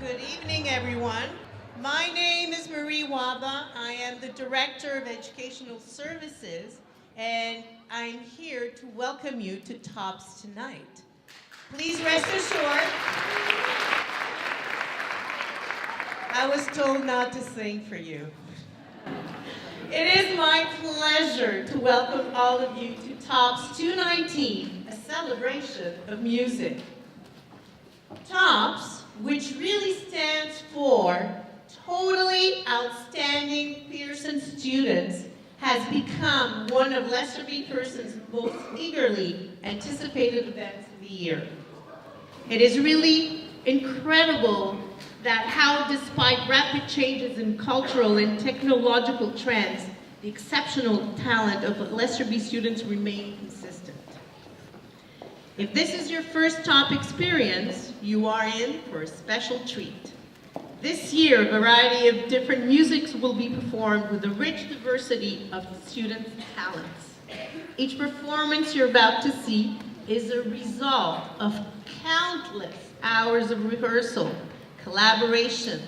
Good evening, everyone. My name is Marie Waba. I am the Director of Educational Services, and I'm here to welcome you to TOPS tonight. Please rest assured, I was told not to sing for you. It is my pleasure to welcome all of you to TOPS 219, a celebration of music. TOPS, which really stands for Totally Outstanding Pearson Students, has become one of Lester B. Pearson's most eagerly anticipated events of the year. It is really incredible that how, despite rapid changes in cultural and technological trends, the exceptional talent of Lester B. students remain consistent. If this is your first TOP experience, you are in for a special treat. This year, a variety of different musics will be performed with a rich diversity of students' talents. Each performance you're about to see is a result of countless hours of rehearsal, collaboration,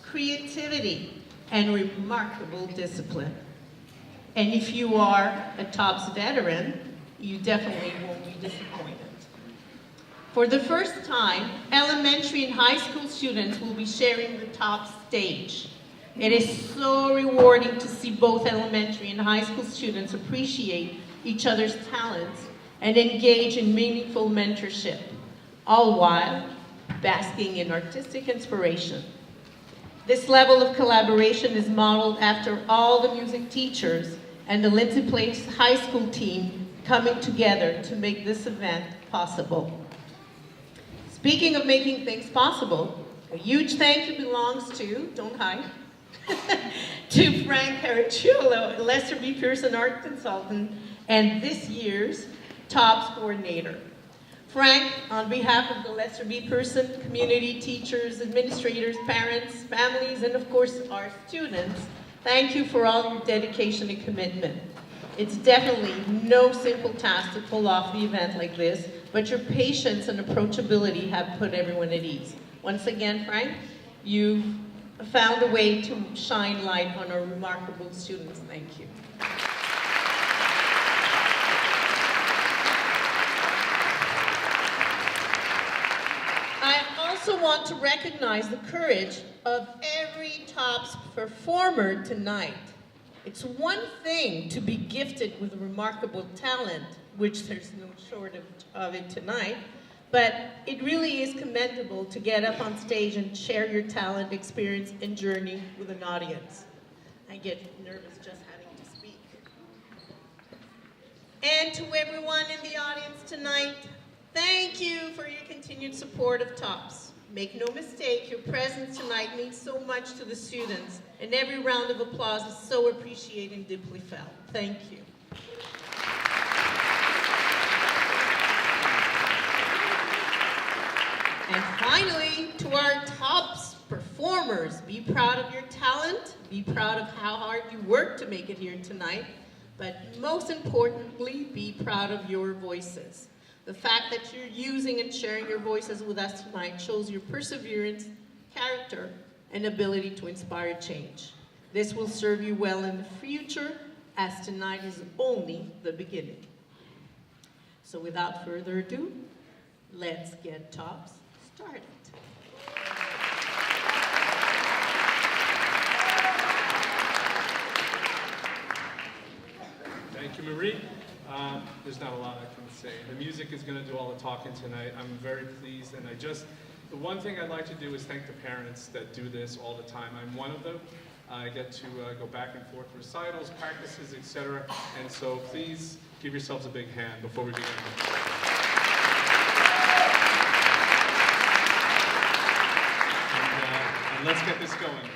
creativity, and remarkable discipline. And if you are a TOPS veteran, you definitely won't be disappointed. For the first time, elementary and high school students will be sharing the TOPS stage. It is so rewarding to see both elementary and high school students appreciate each other's talents and engage in meaningful mentorship, all while basking in artistic inspiration. This level of collaboration is modeled after all the music teachers and the Lindsay Place High School team coming together to make this event possible. Speaking of making things possible, a huge thank you belongs to, don't hide, to Frank Caracciolo, Lester B. Pearson art consultant, and this year's TOPS coordinator. Frank, on behalf of the Lester B. Pearson community, teachers, administrators, parents, families, and of course our students, thank you for all your dedication and commitment. It's definitely no simple task to pull off the event like this, but your patience and approachability have put everyone at ease. Once again, Frank, you've found a way to shine light on our remarkable students. Thank you. I also want to recognize the courage of every TOPS performer tonight. It's one thing to be gifted with remarkable talent, which there's no shortage of it tonight, but it really is commendable to get up on stage and share your talent, experience, and journey with an audience. I get nervous just having to speak. And to everyone in the audience tonight, thank you for your continued support of TOPS. Make no mistake, your presence tonight means so much to the students, and every round of applause is so appreciated and deeply felt. Thank you. And finally, to our TOPS performers, be proud of your talent, be proud of how hard you worked to make it here tonight, but most importantly, be proud of your voices. The fact that you're using and sharing your voices with us tonight shows your perseverance, character, and ability to inspire change. This will serve you well in the future, as tonight is only the beginning. So without further ado, let's get TOPS started. Thank you, Marie. There's not a lot I can say. The music is going to do all the talking tonight. I'm very pleased, and the one thing I'd like to do is thank the parents that do this all the time. I'm one of them. I get to go back and forth recitals, practices, etc. And so please give yourselves a big hand before we begin. And let's get this going.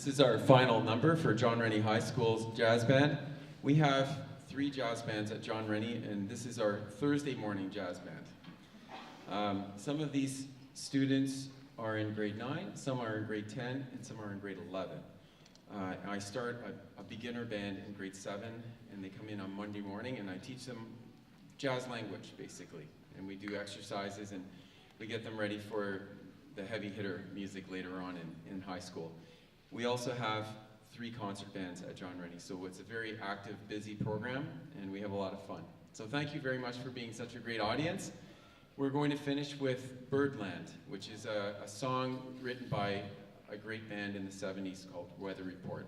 is our final number for John Rennie High School's jazz band. We have 3 jazz bands at John Rennie, and this is our Thursday morning jazz band. Some of these students are in grade 9, some are in grade 10, and some are in grade 11. I start a beginner band in grade 7, and they come in on Monday morning, and I teach them jazz language, basically. And we do exercises, and we get them ready for the heavy hitter music later on in high school. We also have 3 concert bands at John Rennie, so it's a very active, busy program, and we have a lot of fun. So thank you very much for being such a great audience. We're going to finish with Birdland, which is a song written by a great band in the 70s called Weather Report.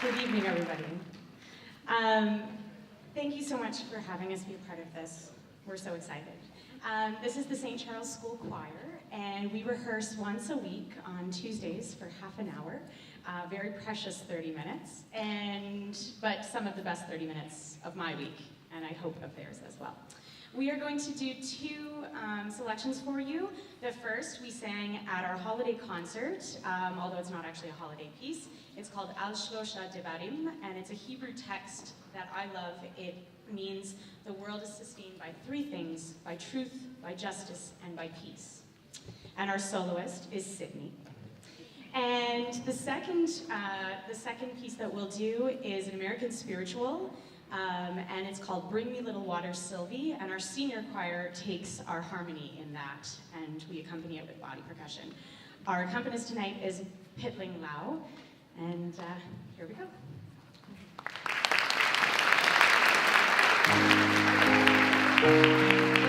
Good evening, everybody. Thank you so much for having us be a part of this. We're so excited. This is the St. Charles School Choir, and we rehearse once a week on Tuesdays for half an hour. Very precious 30 minutes, but some of the best 30 minutes of my week, and I hope of theirs as well. We are going to do two selections for you. The first we sang at our holiday concert, although it's not actually a holiday piece. It's called Al Shlosha Devarim, and it's a Hebrew text that I love. It means the world is sustained by three things: by truth, by justice, and by peace. And our soloist is Sydney. And the second piece that we'll do is an American spiritual and it's called Bring Me Little Water Sylvie, and our senior choir takes our harmony in that, and we accompany it with body percussion. Our accompanist tonight is Pitling Lau, and here we go. Thank you.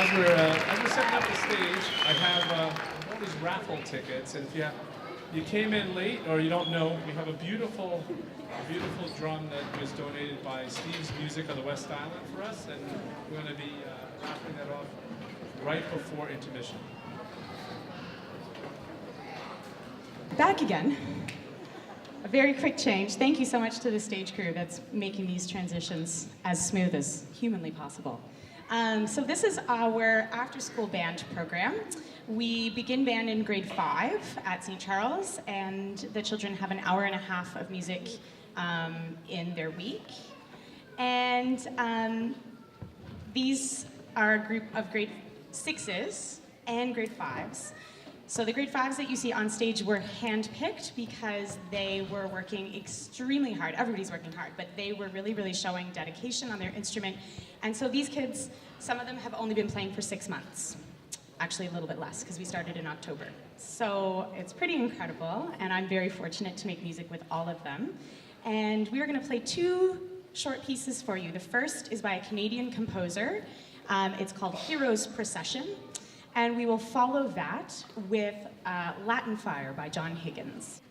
as we're setting up the stage, I have all these raffle tickets, and if you came in late or you don't know, we have a beautiful drum that was donated by Steve's Music on the West Island for us, and we're going to be raffling that off right before intermission. Back again. A very quick change. Thank you so much to the stage crew that's making these transitions as smooth as humanly possible. So this is our after-school band program. We begin band in grade 5 at St. Charles, and the children have an hour and a half of music in their week. And these are a group of grade 6s and grade 5s. So the grade 5s that you see on stage were handpicked because they were working extremely hard. Everybody's working hard, but they were really, really showing dedication on their instrument. And so these kids, some of them have only been playing for 6 months. Actually a little bit less, because we started in October. So it's pretty incredible, and I'm very fortunate to make music with all of them. And we are gonna play 2 short pieces for you. The first is by a Canadian composer. It's called Heroes Procession. And we will follow that with Latin Fire by John Higgins.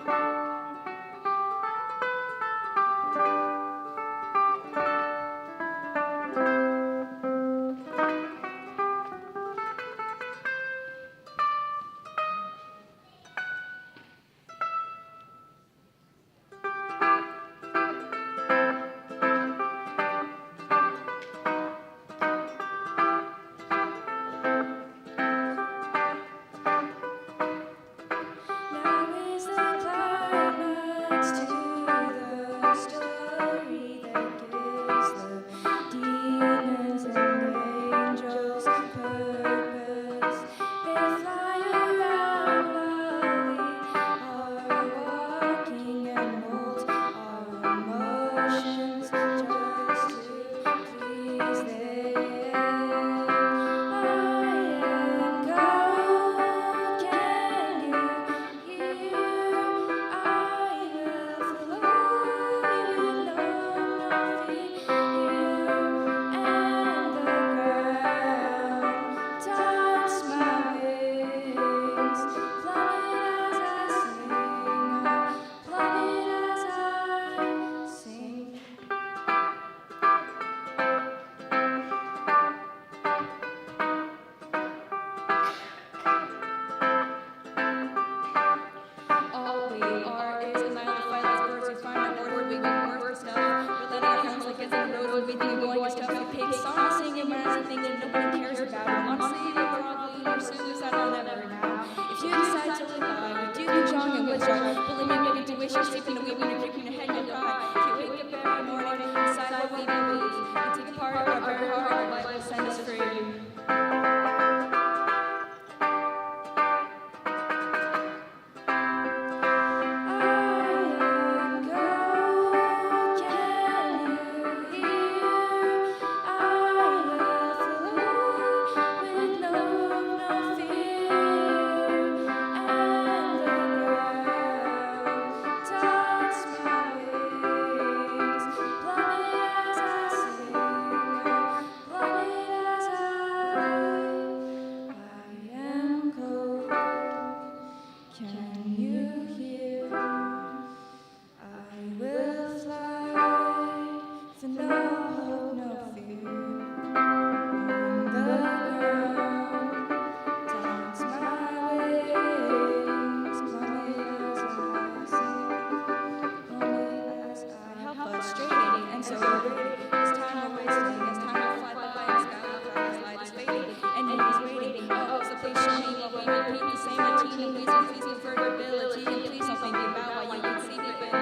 Now is the climax to the story that gives the demons and angels purpose. They fly around while we are walking and mold our emotions just to please them. I am gold, can you hear? I will fly with no fear, and the ground touch my wings, plummet as I sing. All we are is a mile of flightless birds who find out where we can work stuff. We're letting our hands like it's a road, we think we're going stuff. We pick songs, singing when it's a thing that nobody cares about. Honestly, they probably are suicidal never now. If you decide to live by, we do the jong and withdraw. Believe me, maybe to wish you're sleeping and weeping, you're creeping your head and you cry. If you wake up every morning, decide what we believe. We take apart our very heart, life will send us free. Can you hear? I will fly for no hope, no fear. On the ground, dance my wings, plummet as I sing. How frustrating and so irritating. This time we're wasting, this time we'll fly by and sky will fly, this light is fading, and he's waiting. Oh, so please show me while we repeat the same routine. Please convert ability, and please don't think about why you can see me better than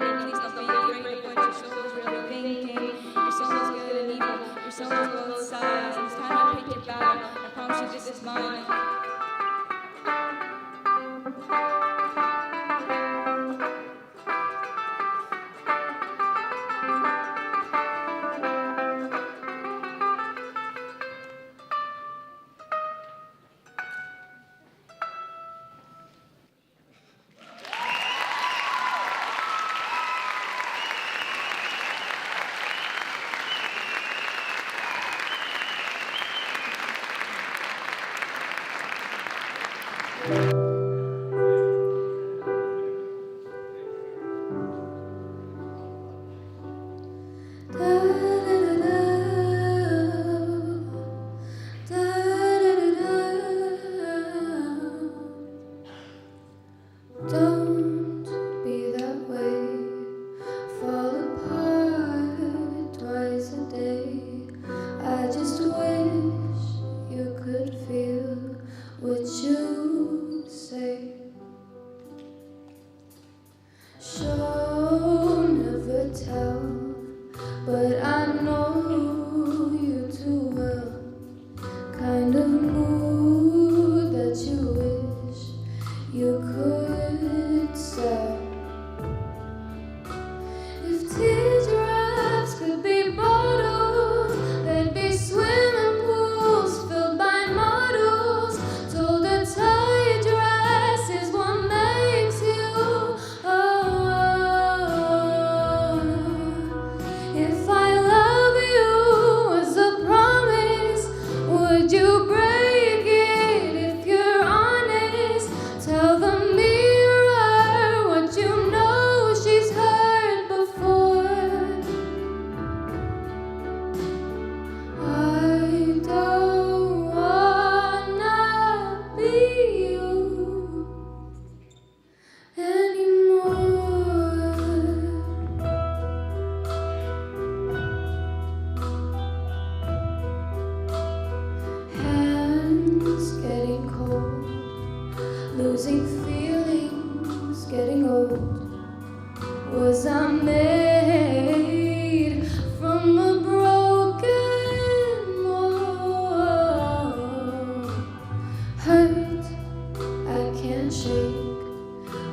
and please don't be afraid of what your soul's really thinking. Your soul is good and evil, your soul is both sides, and it's time to pick your battle. I promise you this is mine. Don't be that way, fall apart twice a day. I just wish you could feel what you say. Show, never tell, but I know you too well. Kind of mood that you wish you could sell. If teardrops could be bottles, there'd be swimming pools filled by models. Told a tight dress is what makes you. If I love you as a promise, would you break it if you're honest? Tell the mirror what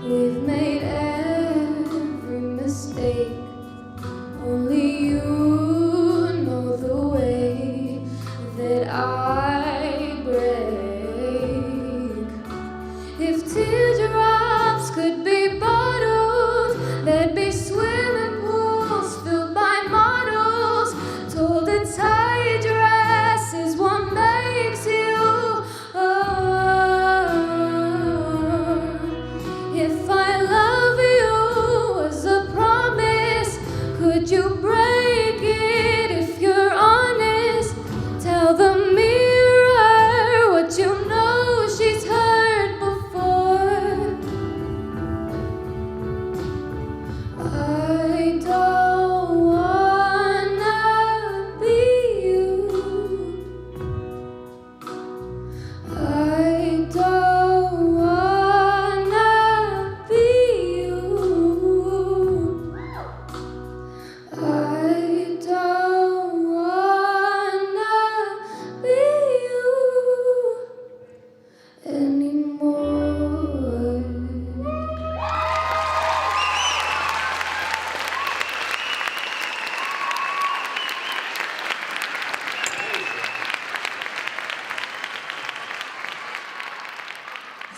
We've made every mistake. Only you know the way that I break. If teardrops could be bottles, there'd be swimming pools filled by models. Told a tight dress is what makes you. If I love you as a promise, could you break it if you're honest? Tell the mirror what you know she's heard before. I don't wanna be you. I don't wanna be you. I don't wanna be you anymore.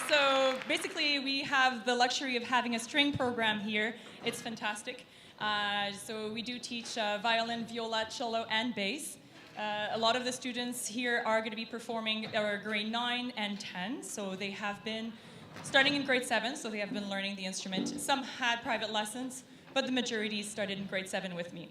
So basically, we have the luxury of having a string program here. It's fantastic. So we do teach violin, viola, cello, and bass. A lot of the students here are going to be performing grade 9 and 10. So they have been starting in grade 7, so they have been learning the instrument. Some had private lessons, but the majority started in grade 7 with me.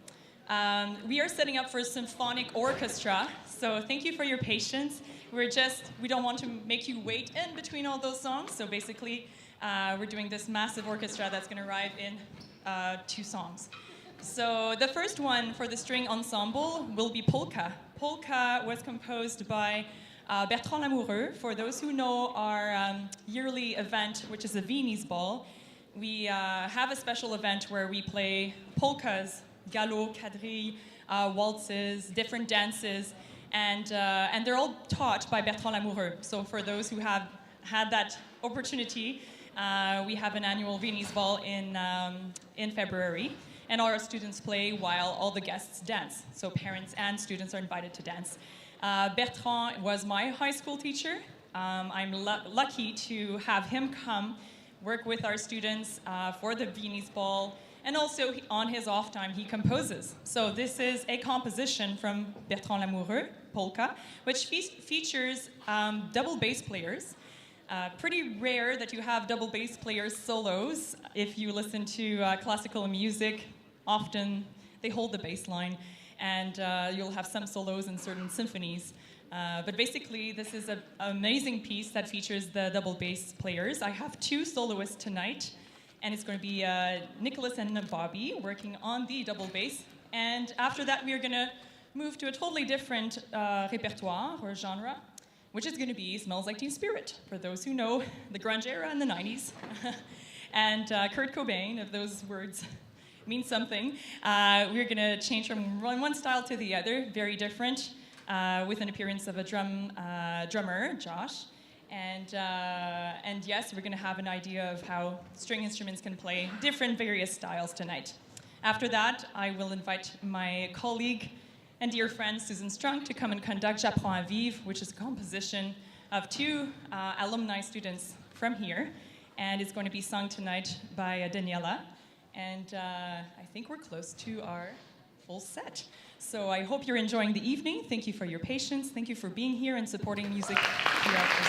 We are setting up for a symphonic orchestra, so thank you for your patience. We don't want to make you wait in between all those songs, so basically we're doing this massive orchestra that's going to arrive in 2 songs. So the first one for the string ensemble will be Polka. Polka was composed by Bertrand Lamoureux. For those who know our yearly event, which is a Viennese Ball, we have a special event where we play polkas, galop, quadrille, waltzes, different dances, and they're all taught by Bertrand Lamoureux. So for those who have had that opportunity, we have an annual Viennese Ball in February, and our students play while all the guests dance. So parents and students are invited to dance. Bertrand was my high school teacher. I'm lucky to have him come work with our students for the Viennese Ball, and also on his off time he composes. So this is a composition from Bertrand Lamoureux, Polka, which features double bass players. Pretty rare that you have double bass players solos. If you listen to classical music, often they hold the bass line, and you'll have some solos in certain symphonies. But basically, this is an amazing piece that features the double bass players. I have 2 soloists tonight, and it's going to be Nicholas and Bobby working on the double bass. And after that, we are going to move to a totally different repertoire or genre, which is going to be Smells Like Teen Spirit, for those who know the grunge era in the 90s. And Kurt Cobain, if those words mean something. We're going to change from one style to the other, very different, with an appearance of a drummer, Josh. And yes, we're going to have an idea of how string instruments can play different various styles tonight. After that, I will invite my colleague and dear friend Susan Strunk to come and conduct J'apprends à vivre, which is a composition of 2 alumni students from here. And it's going to be sung tonight by Daniela. And I think we're close to our full set. So I hope you're enjoying the evening. Thank you for your patience. Thank you for being here and supporting music throughout this.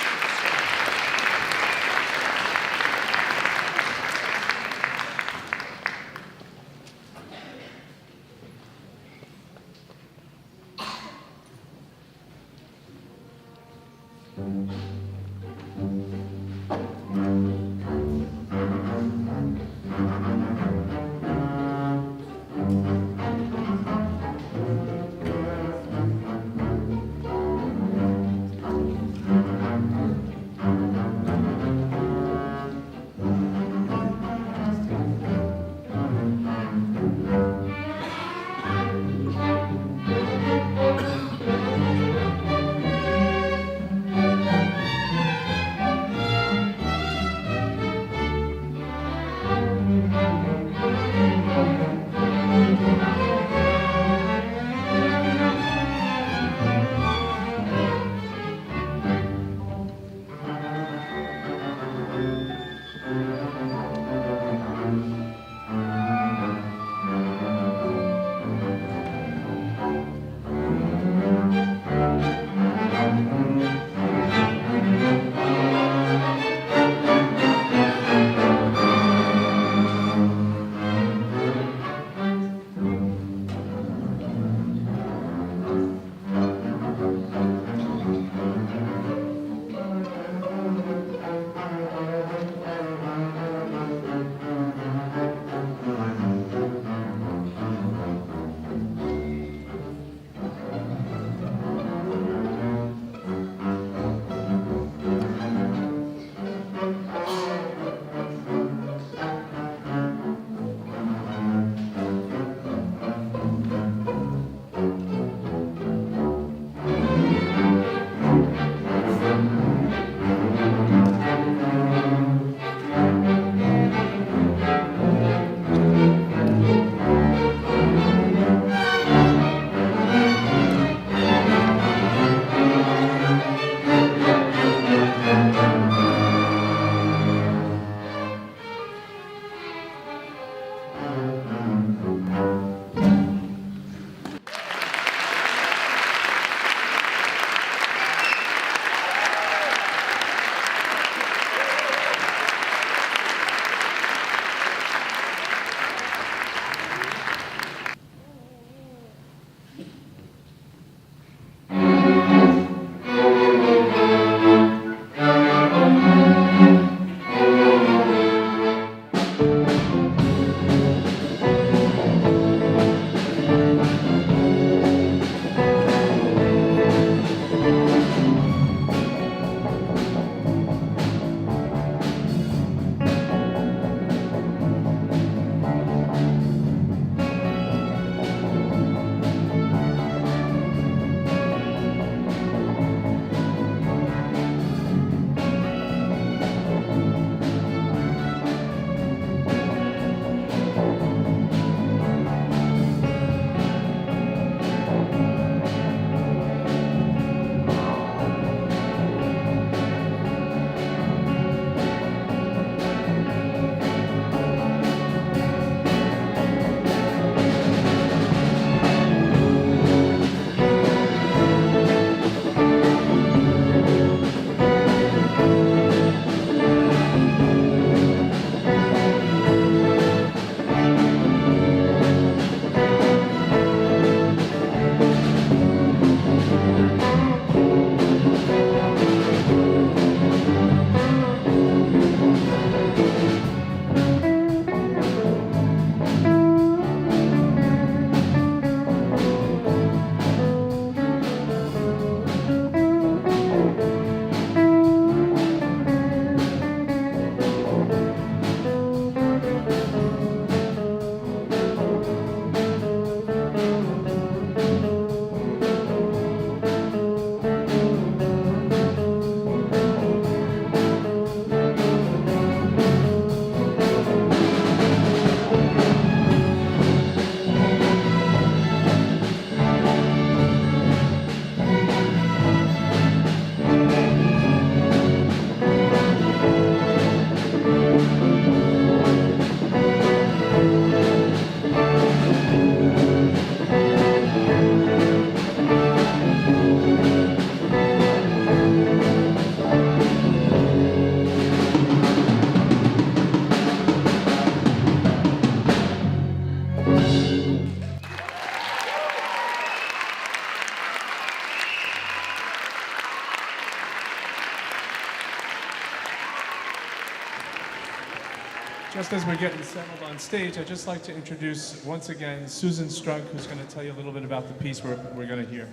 just as we're getting settled on stage, I'd just like to introduce once again Susan Strunk, who's going to tell you a little bit about the piece we're going to hear.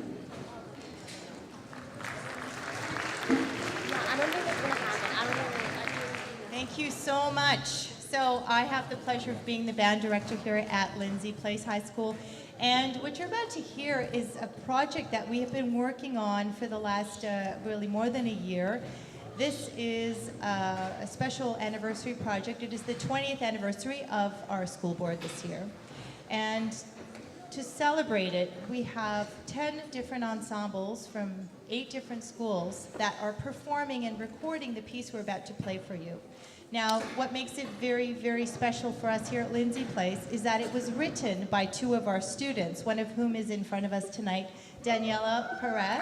Thank you so much. So I have the pleasure of being the band director here at Lindsay Place High School. And what you're about to hear is a project that we have been working on for the last really more than a year. This is a special anniversary project. It is the 20th anniversary of our school board this year. And to celebrate it, we have 10 different ensembles from 8 different schools that are performing and recording the piece we're about to play for you. Now, what makes it very, very special for us here at Lindsay Place is that it was written by 2 of our students, one of whom is in front of us tonight, Daniela Perez.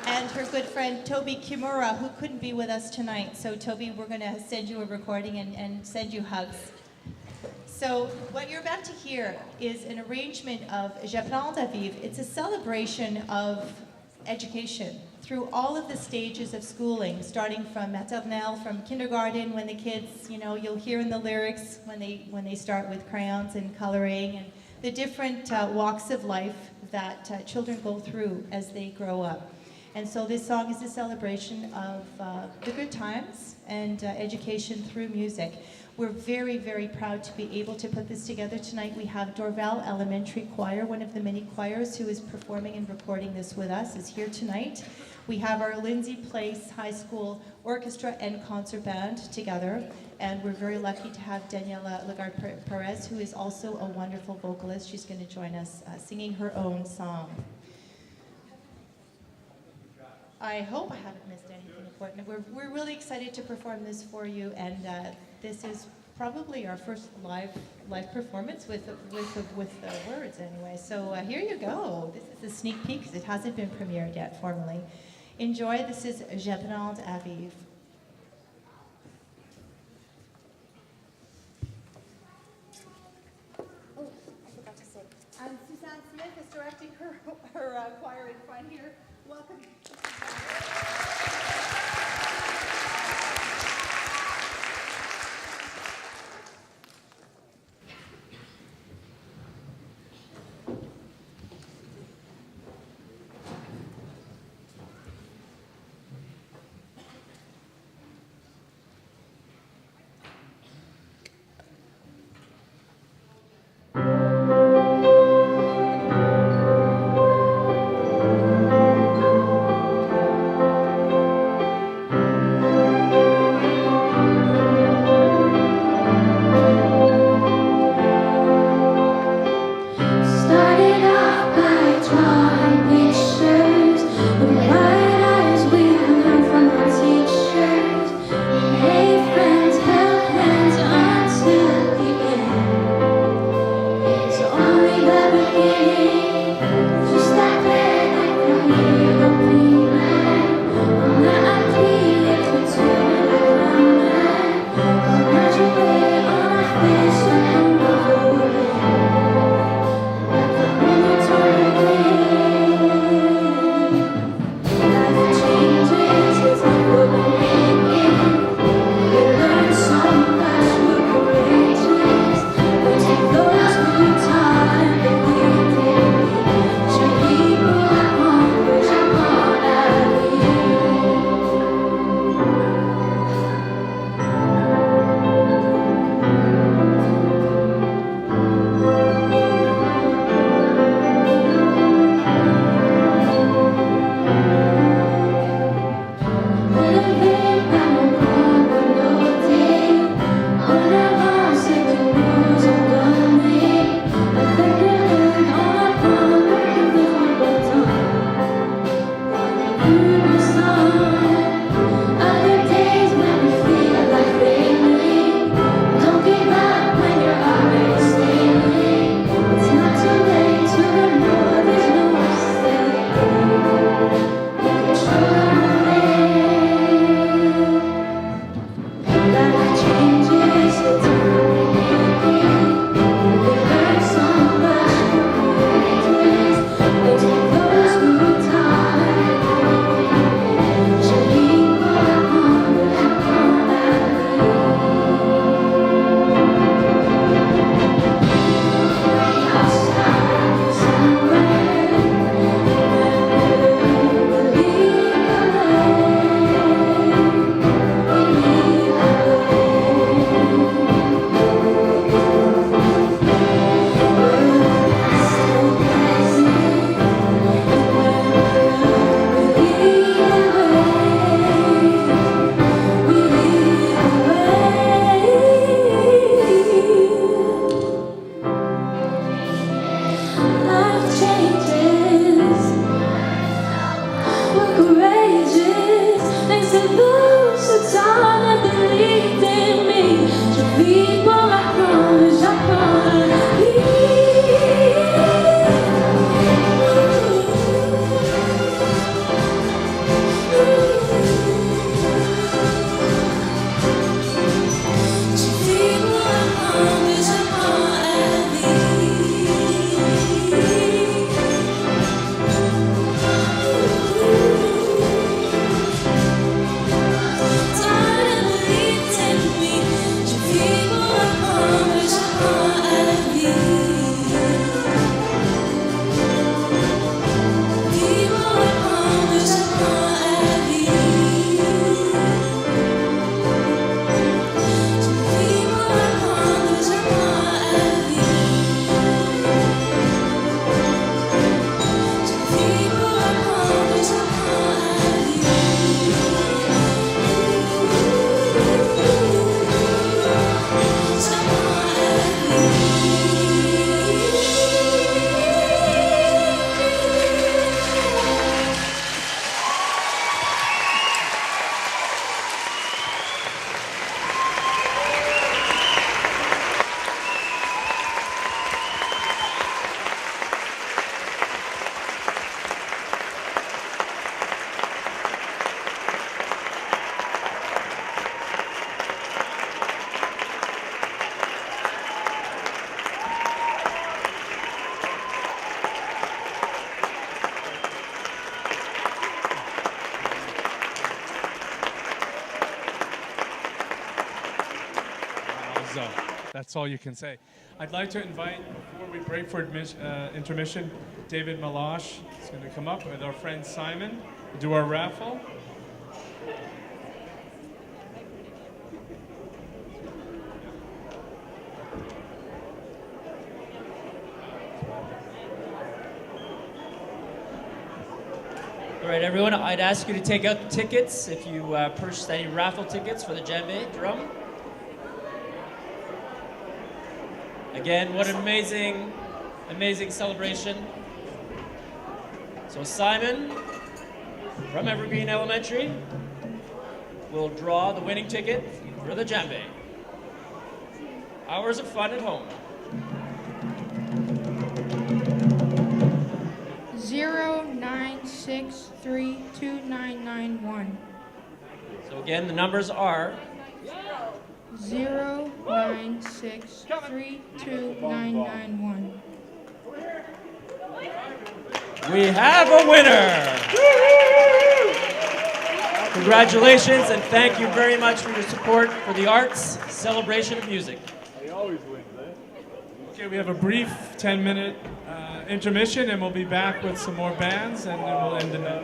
And her good friend Toby Kimura, who couldn't be with us tonight. So Toby, we're going to send you a recording and send you hugs. So what you're about to hear is an arrangement of J'apprends à vivre. It's a celebration of education through all of the stages of schooling, starting from maternelle, from kindergarten, when the kids, you'll hear in the lyrics when they start with crayons and coloring, and the different walks of life that children go through as they grow up. And so this song is a celebration of the good times and education through music. We're very, very proud to be able to put this together tonight. We have Dorval Elementary Choir, one of the many choirs who is performing and recording this with us, is here tonight. We have our Lindsay Place High School Orchestra and Concert Band together, and we're very lucky to have Daniela Lagarde-Perez, who is also a wonderful vocalist. She's going to join us singing her own song. I hope I haven't missed anything important. We're really excited to perform this for you, and this is probably our first live performance with the words anyway. So here you go. This is a sneak peek because it hasn't been premiered yet formally. Enjoy. This is J'apprends à vivre. Oh, I forgot to say. Suzanne Smith is directing her choir in front here. Welcome. So that's all you can say. I'd like to invite, before we break for intermission, David Malash is going to come up with our friend Simon, do our raffle. All right, everyone, I'd ask you to take out the tickets if you purchased any raffle tickets for the djembe drum. Again, what an amazing, amazing celebration. So Simon from Evergreen Elementary will draw the winning ticket for the djembe. Hours of fun at home. 096329991. So again, the numbers are 096329991. we have a winner. Congratulations and thank you very much for your support for the arts, celebration of music. Okay, we have a brief 10-minute intermission, and we'll be back with some more bands, and then we'll end the night.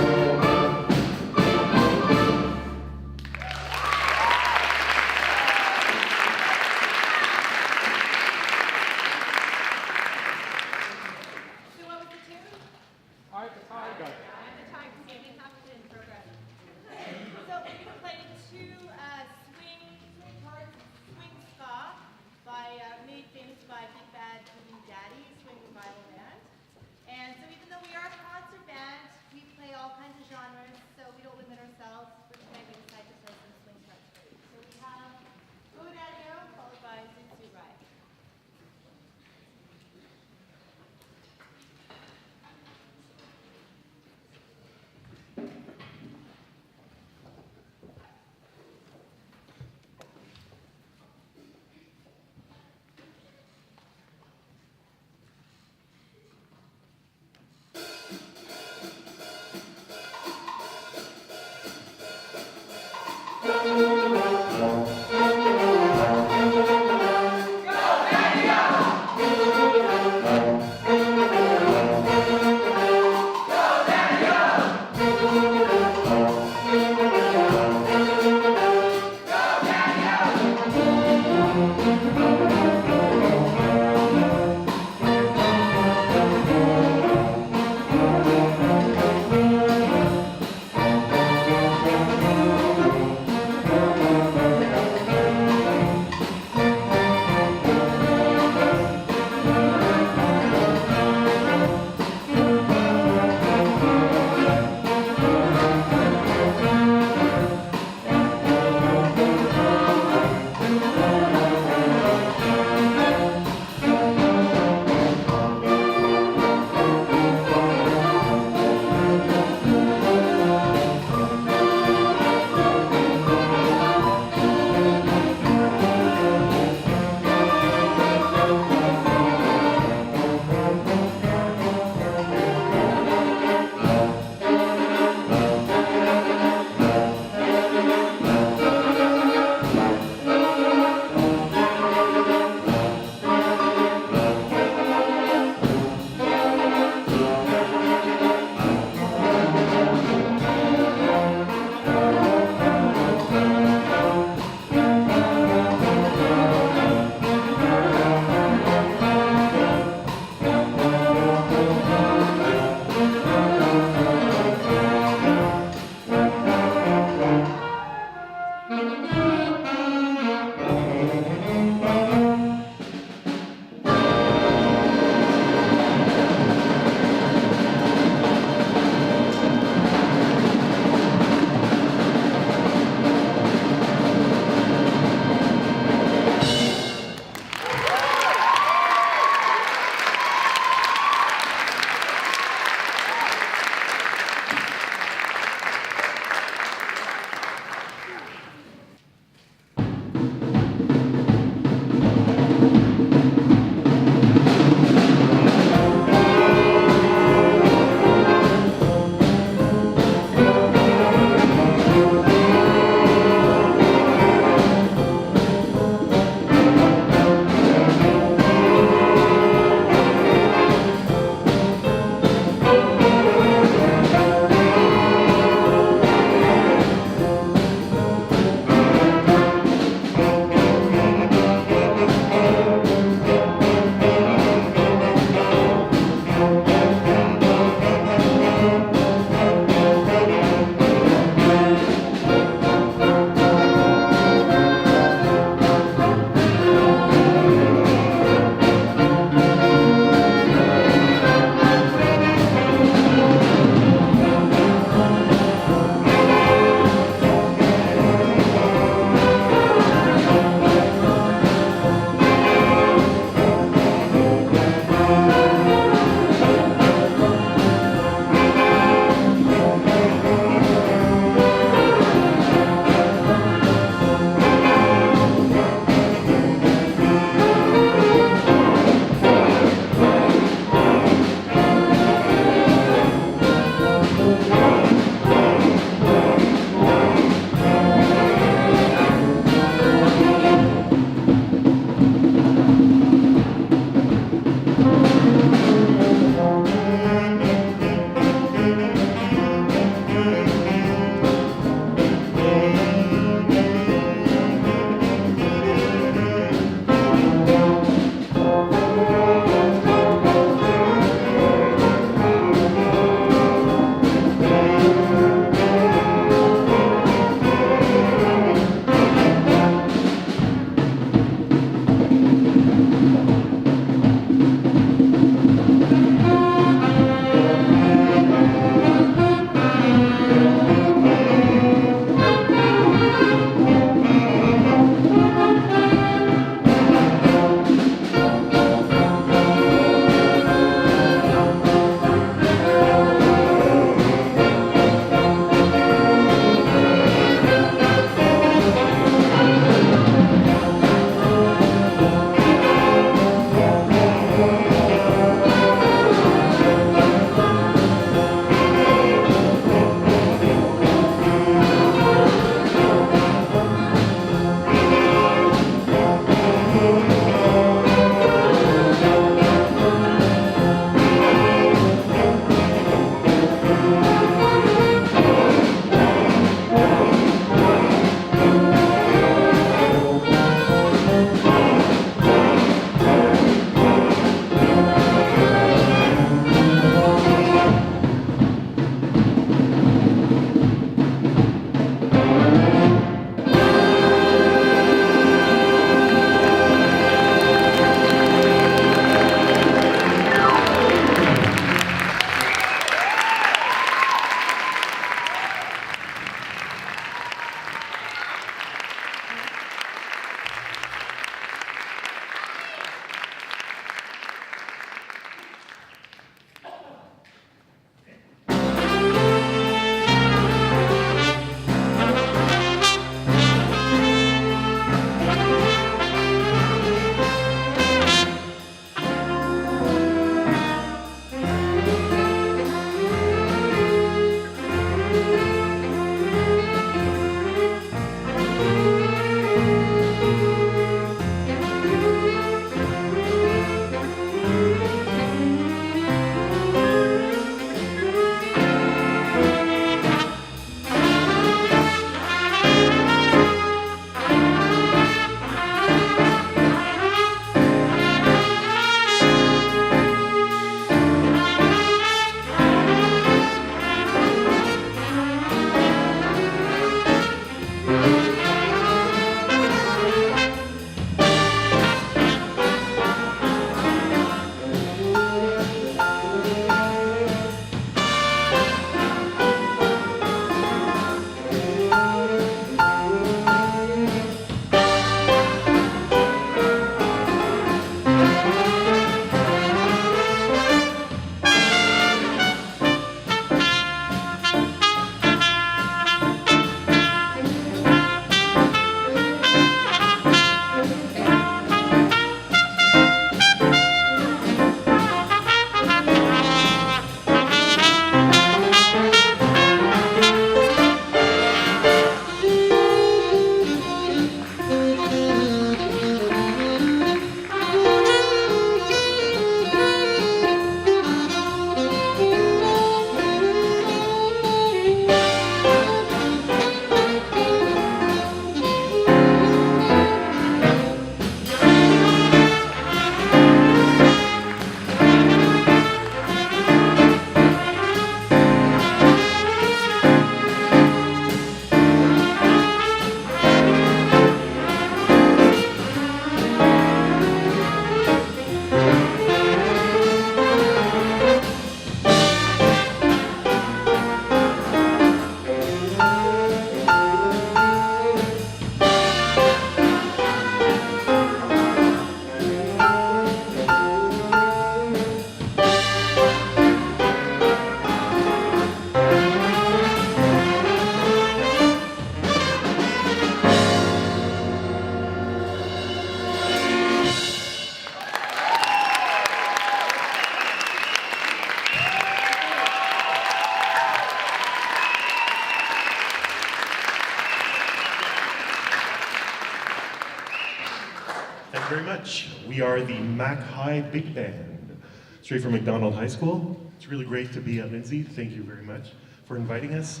very much. We are the Mac High Big Band, straight from McDonald High School. It's really great to be at Lindsay. Thank you very much for inviting us.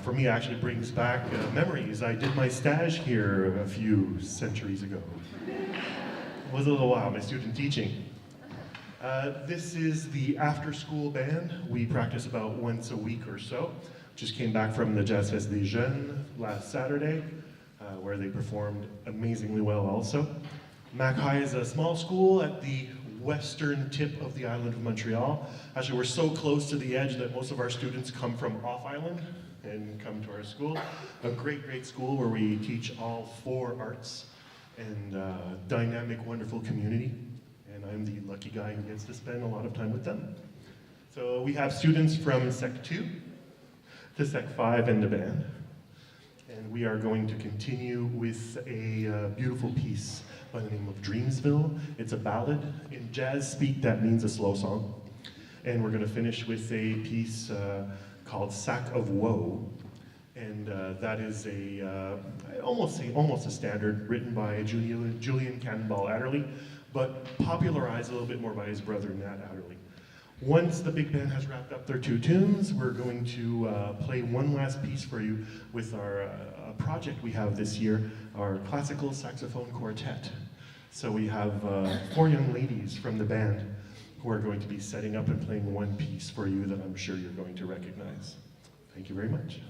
For me, it actually brings back memories. I did my stage here a few centuries ago. It was a little while, my student teaching. This is the after-school band. We practice about once a week or so. Just came back from the Jazz Fest des Jeunes last Saturday, where they performed amazingly well also. Mac High is a small school at the western tip of the island of Montreal. Actually, we're so close to the edge that most of our students come from off-island and come to our school. A great, great school where we teach all 4 arts and dynamic, wonderful community. And I'm the lucky guy who gets to spend a lot of time with them. So we have students from Sec 2 to Sec 5 in the band. And we are going to continue with a beautiful piece by the name of Dreamsville. It's a ballad. In jazz speak, that means a slow song. And we're going to finish with a piece called Sack of Woe. And that is almost a standard written by Julian Cannonball Adderley, but popularized a little bit more by his brother Nat Adderley. Once the big band has wrapped up their 2 tunes, we're going to play one last piece for you with our project we have this year, our classical saxophone quartet. So we have 4 young ladies from the band who are going to be setting up and playing one piece for you that I'm sure you're going to recognize. Thank you very much.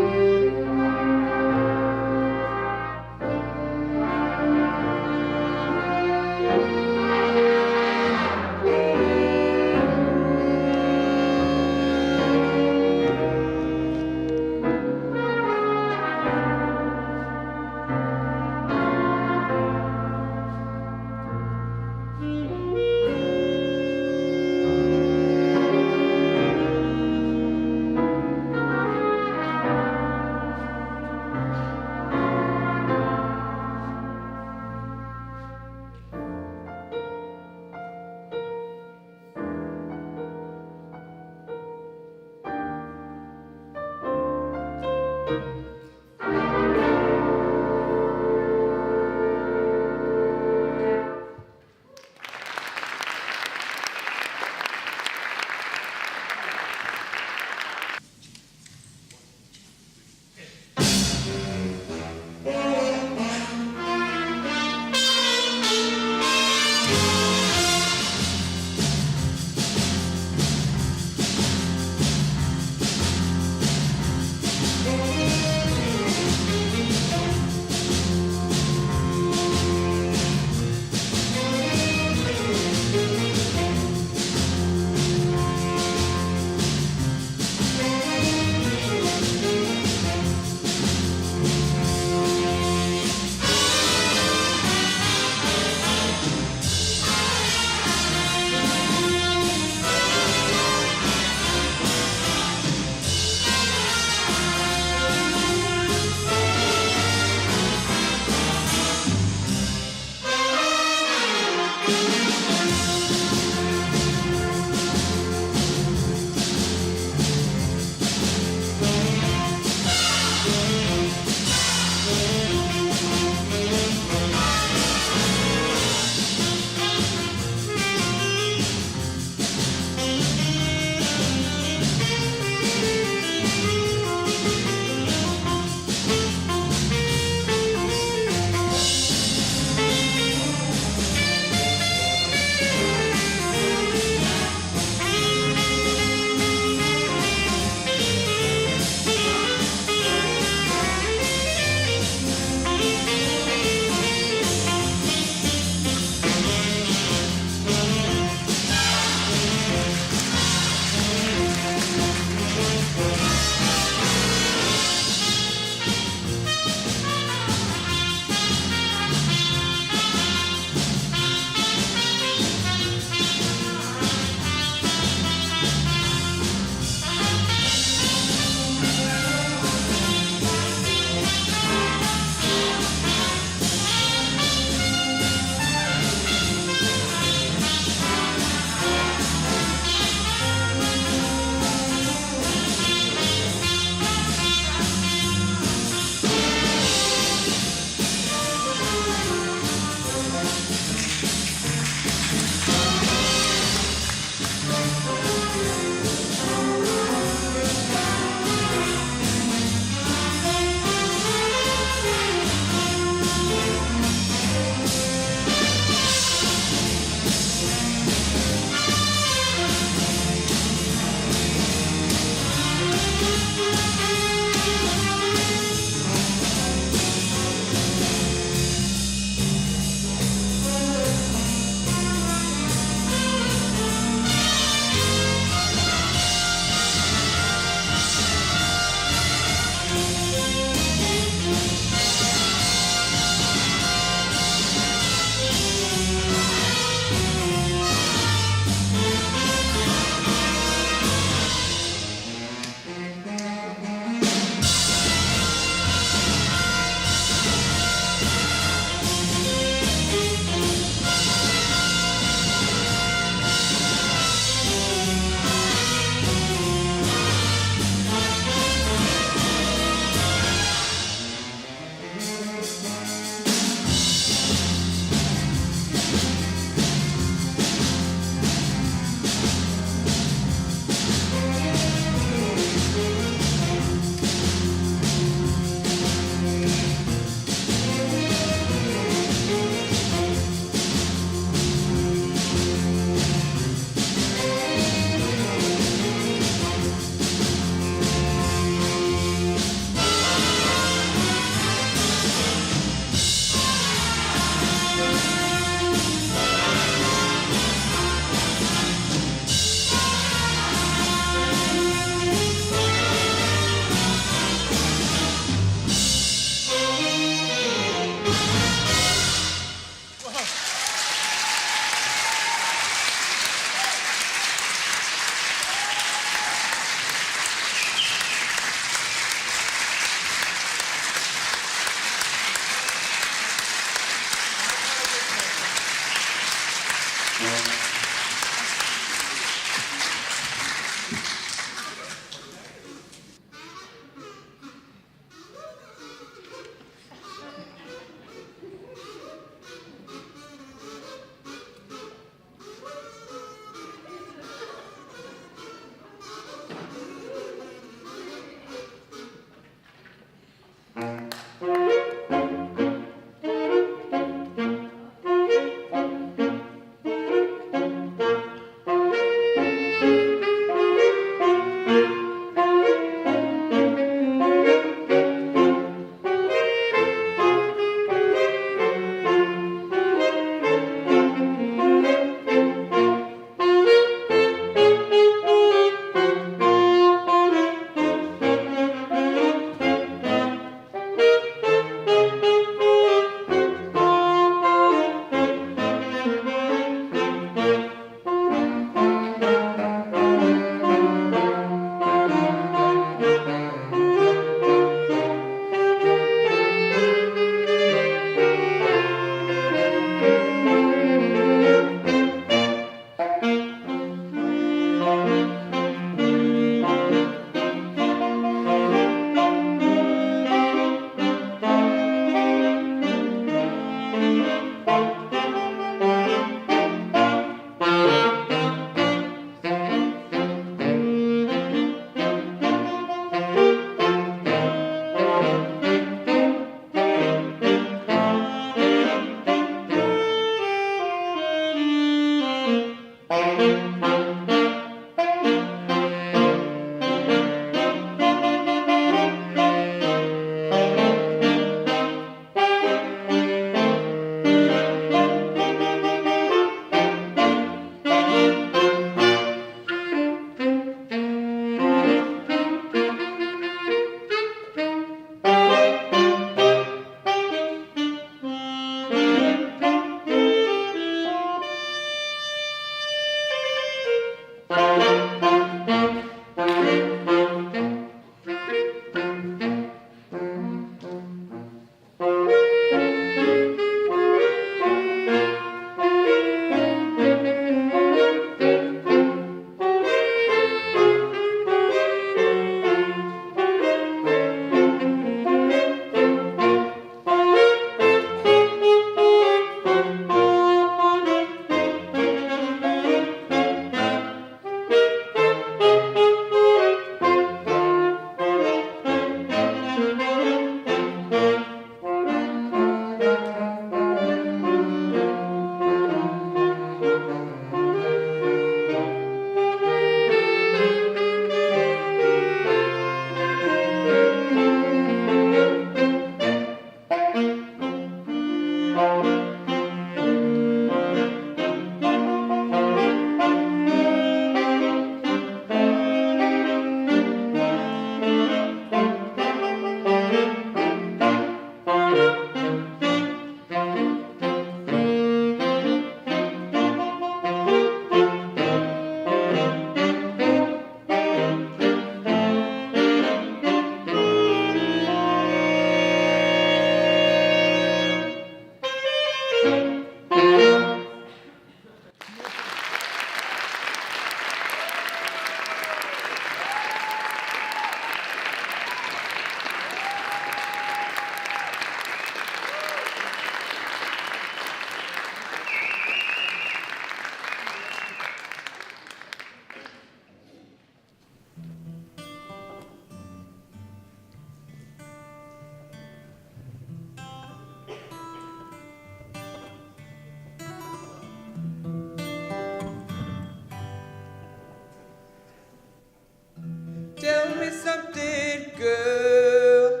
girl,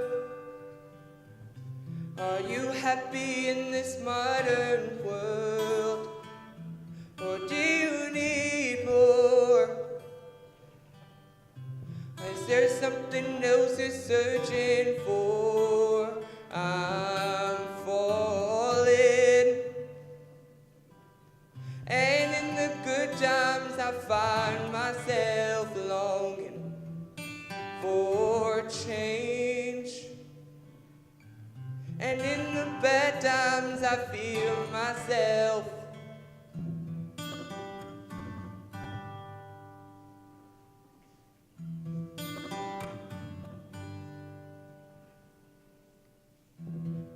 are you happy in this modern world? Or do you need more? Is there something else you're searching for? I'm falling. And in the good times I find myself longing for change. And in the bad times I feel myself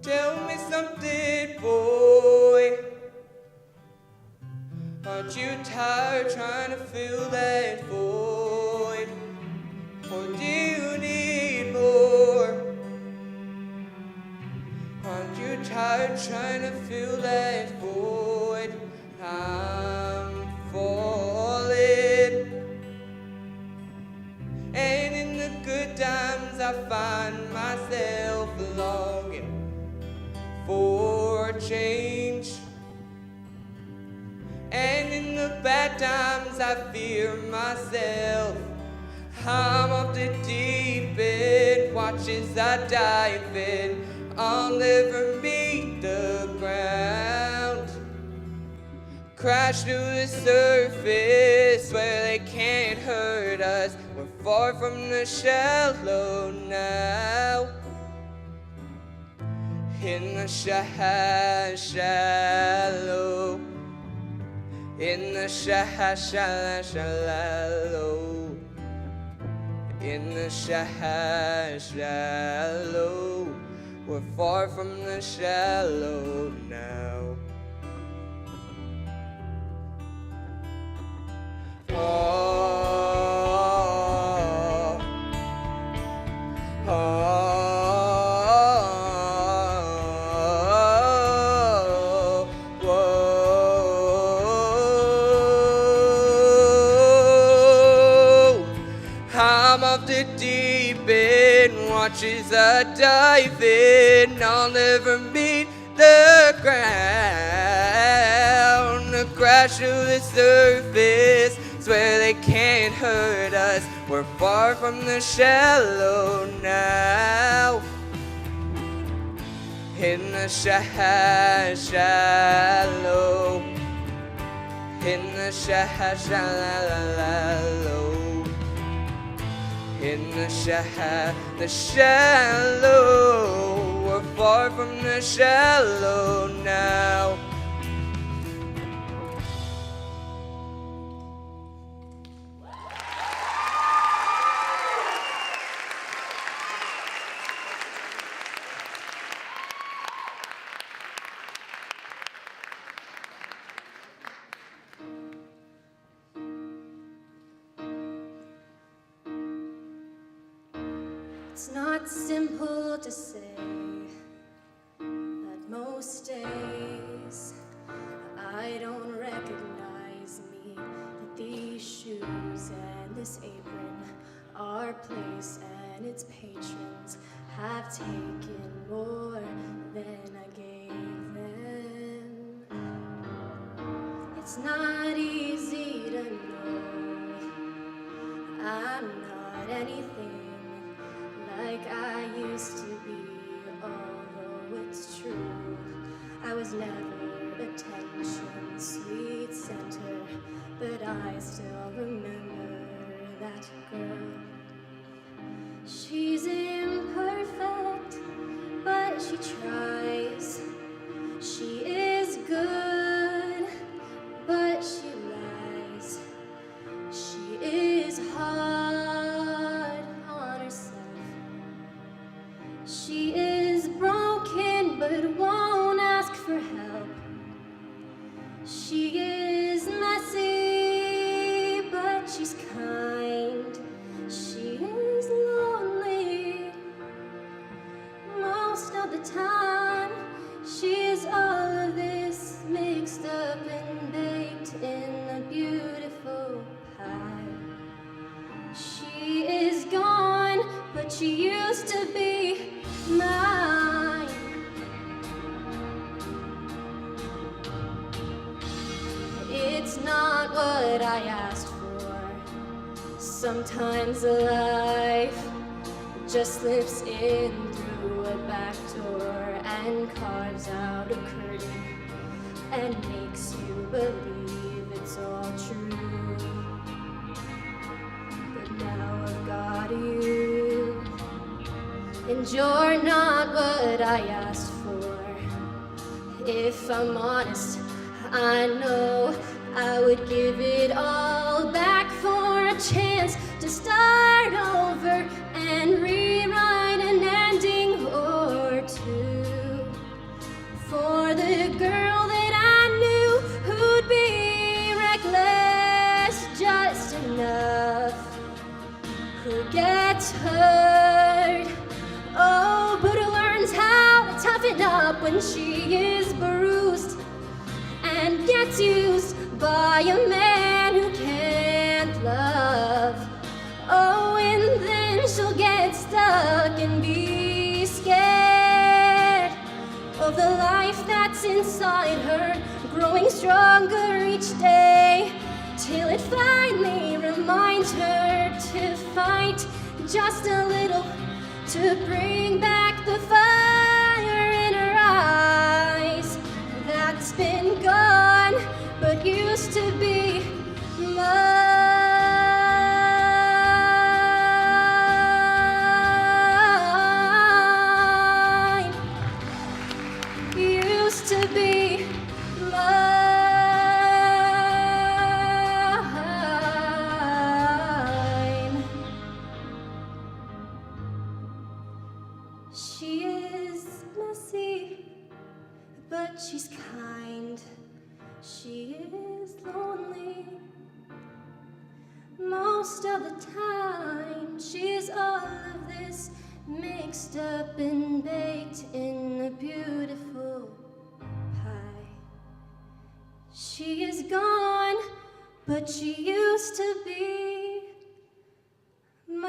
tell me something, boy. Aren't you tired trying to fill that void? Or do you need more? Aren't you tired trying to fill that void? I'm falling. And in the good times I find myself longing for change. And in the bad times I fear myself. I'm off the deep end, watch as I dive in. I'll never meet the ground. Crash to the surface where they can't hurt us. We're far from the shallow now. In the shallow. In the shallow. In the shallow. We're far from the shallow now. Oh, oh, whoa. I'm off the deep end, watch as I dive in. I'll never meet the ground. A crash to the surface, swear they can't hurt us. We're far from the shallow now. In the shallow. In the shallow. In the shallow. We're far from the shallow now. It's not simple to say that most days I don't recognize me, that these shoes and this apron, our place and its patrons have taken more than I gave them. It's not easy to know I'm not anything like I used to be, although it's true I was never attention sweet center, but I still remember that girl. She's imperfect, but she tries. She is good, but she lies. She is hard on herself. She is broken, but won't ask for help. She is messy, but she's kind. She is lonely, not what I asked for. Sometimes life just slips in through a back door and carves out a curtain and makes you believe it's all true. But now I've got you, and you're not what I asked for. If I'm honest, I know I would give it all back for a chance to start over and rewrite an ending or two. For the girl that I knew who'd be reckless just enough, who gets hurt, oh, but who learns how to toughen up when she is bruised and gets used by a man who can't love. Oh, and then she'll get stuck and be scared of the life that's inside her, growing stronger each day, till it finally reminds her to fight just a little, to bring back the fire in her eyes that's been gone but used to be mine. Used to be mine. She is messy, but she's kind. She is lonely most of the time. She's all of this mixed up and baked in a beautiful pie. She is gone, but she used to be mine.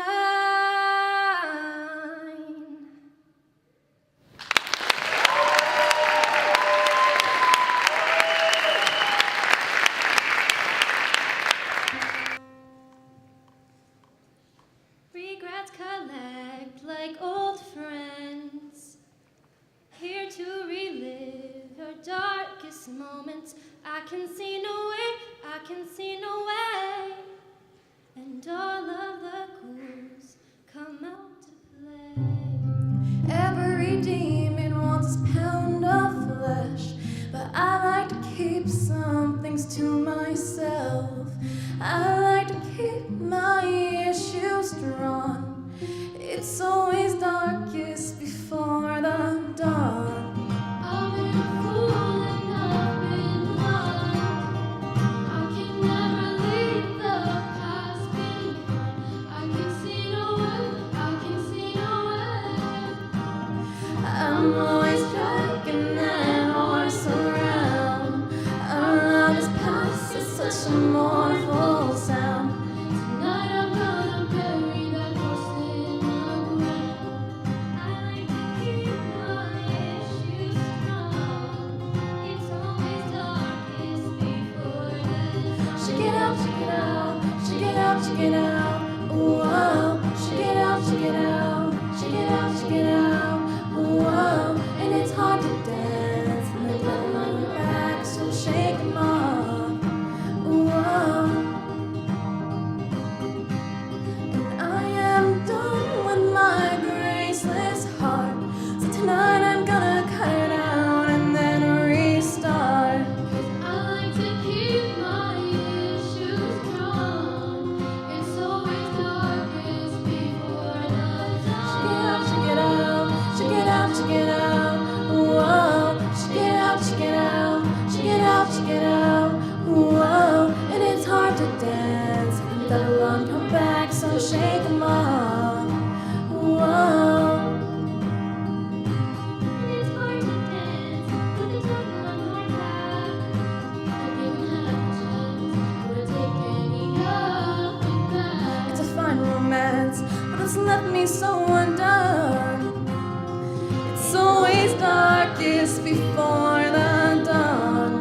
Regrets collect like old friends, here to relive our darkest moments. I can see no way, I can see no way, and all of the ghouls come out to play. Every demon wants a pound of flesh, but I like to keep some things to myself. I like to keep my issues drawn. It's always darkest before the dawn. I've been a fool and I've been blind. I can never leave the past behind. I can see no way, I can see no way. I'm always dragging that horse around. Around his past is such a mournful sound. Tonight I'm gonna bury that horse in the ground. I like to keep my issues strong. It's always darkest before the dawn. Shake it out, shake it out, shake it out, shake it out. Ooh, oh, shake it out, shake it out, shake it out, shake it out. Ooh, oh, and it's hard to dance when the blood on your back, so shake 'em off. Ooh, oh. And I am done with my graceless heart, so tonight I'm gonna cut it out and then restart. 'Cause I like to keep my issues strong. It's always darkest before the dawn. Shake it out, shake it out, shake it out, shake it out. Ooh, oh, shake it out, shake it out, shake it out, shake it out. Ooh, oh, and it's hard to dance with the devil on your back, so shake 'em off. Ooh, oh. And it's hard to dance with the devil on your back. I didn't have a chance or take any of it back. It's a fine romance, but it's left me so undone. It's always darkest before the dawn.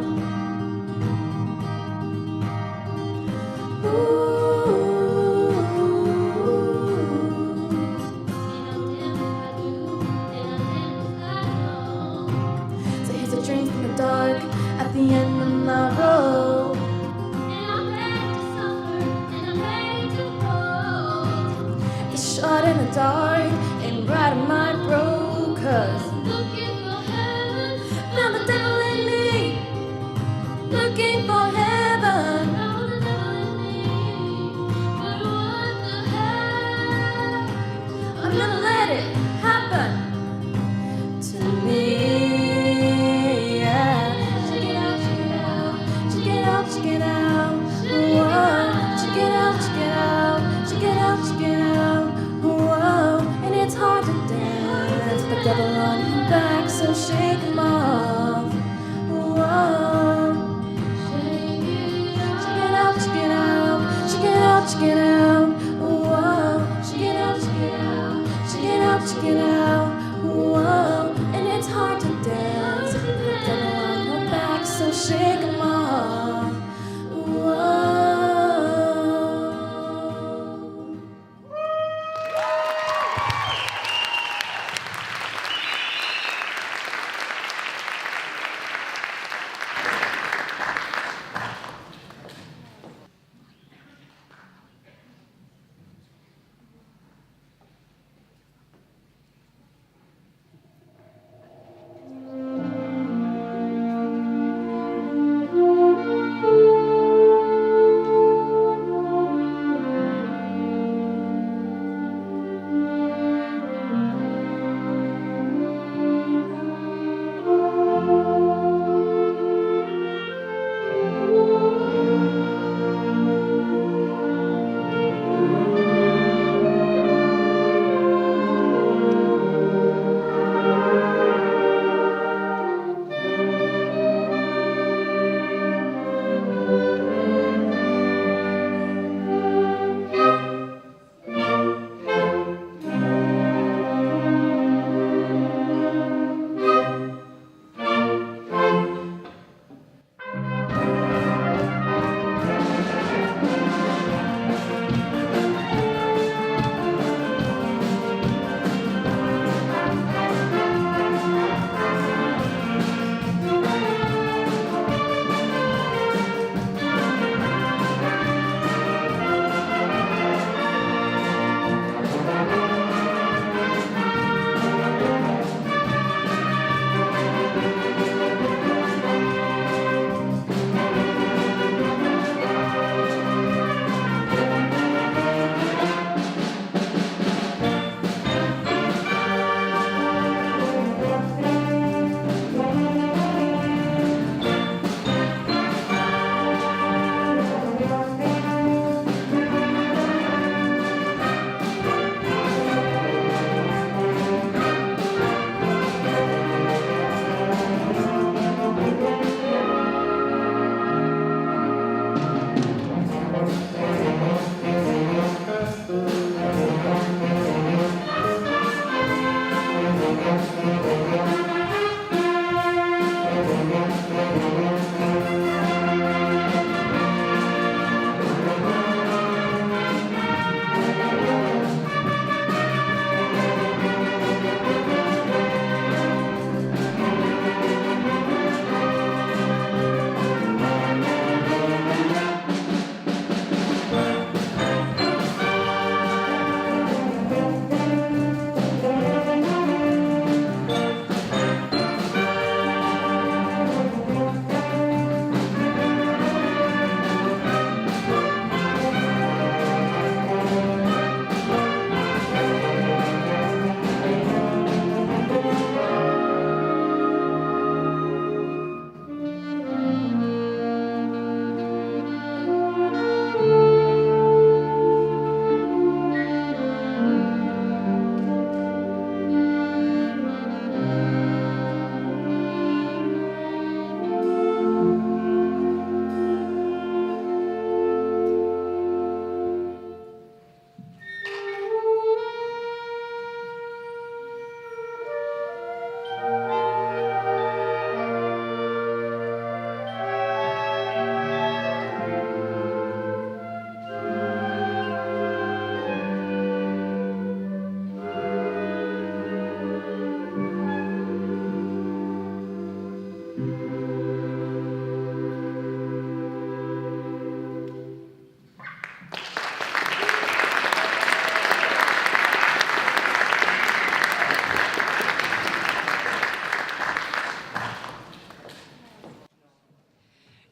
check it out. Whoa, check it out, check it out. Check it out, check it out. Whoa, and it's hard to dance. Don't want no back, so shake 'em off. Whoa.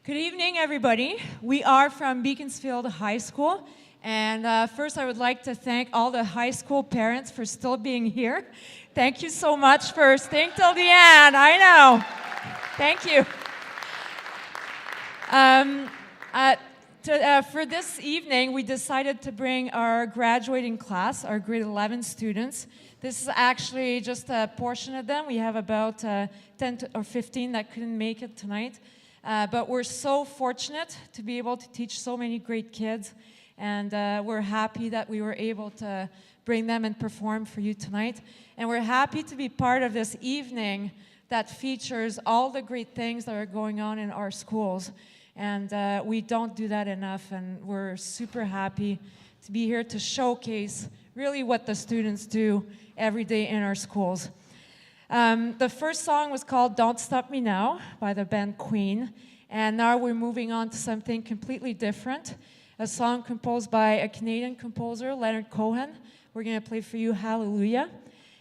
Good evening, everybody. We are from Beaconsfield High School. And first, I would like to thank all the high school parents for still being here. Thank you so much for staying till the end. I know. Thank you. For this evening, we decided to bring our graduating class, our grade 11 students. This is actually just a portion of them. We have about 10 or 15 that couldn't make it tonight. But we're so fortunate to be able to teach so many great kids. And we're happy that we were able to bring them and perform for you tonight. And we're happy to be part of this evening that features all the great things that are going on in our schools. And we don't do that enough, and we're super happy to be here to showcase really what the students do every day in our schools. The first song was called Don't Stop Me Now by the band Queen, and now we're moving on to something completely different, a song composed by a Canadian composer, Leonard Cohen. We're going to play for you Hallelujah.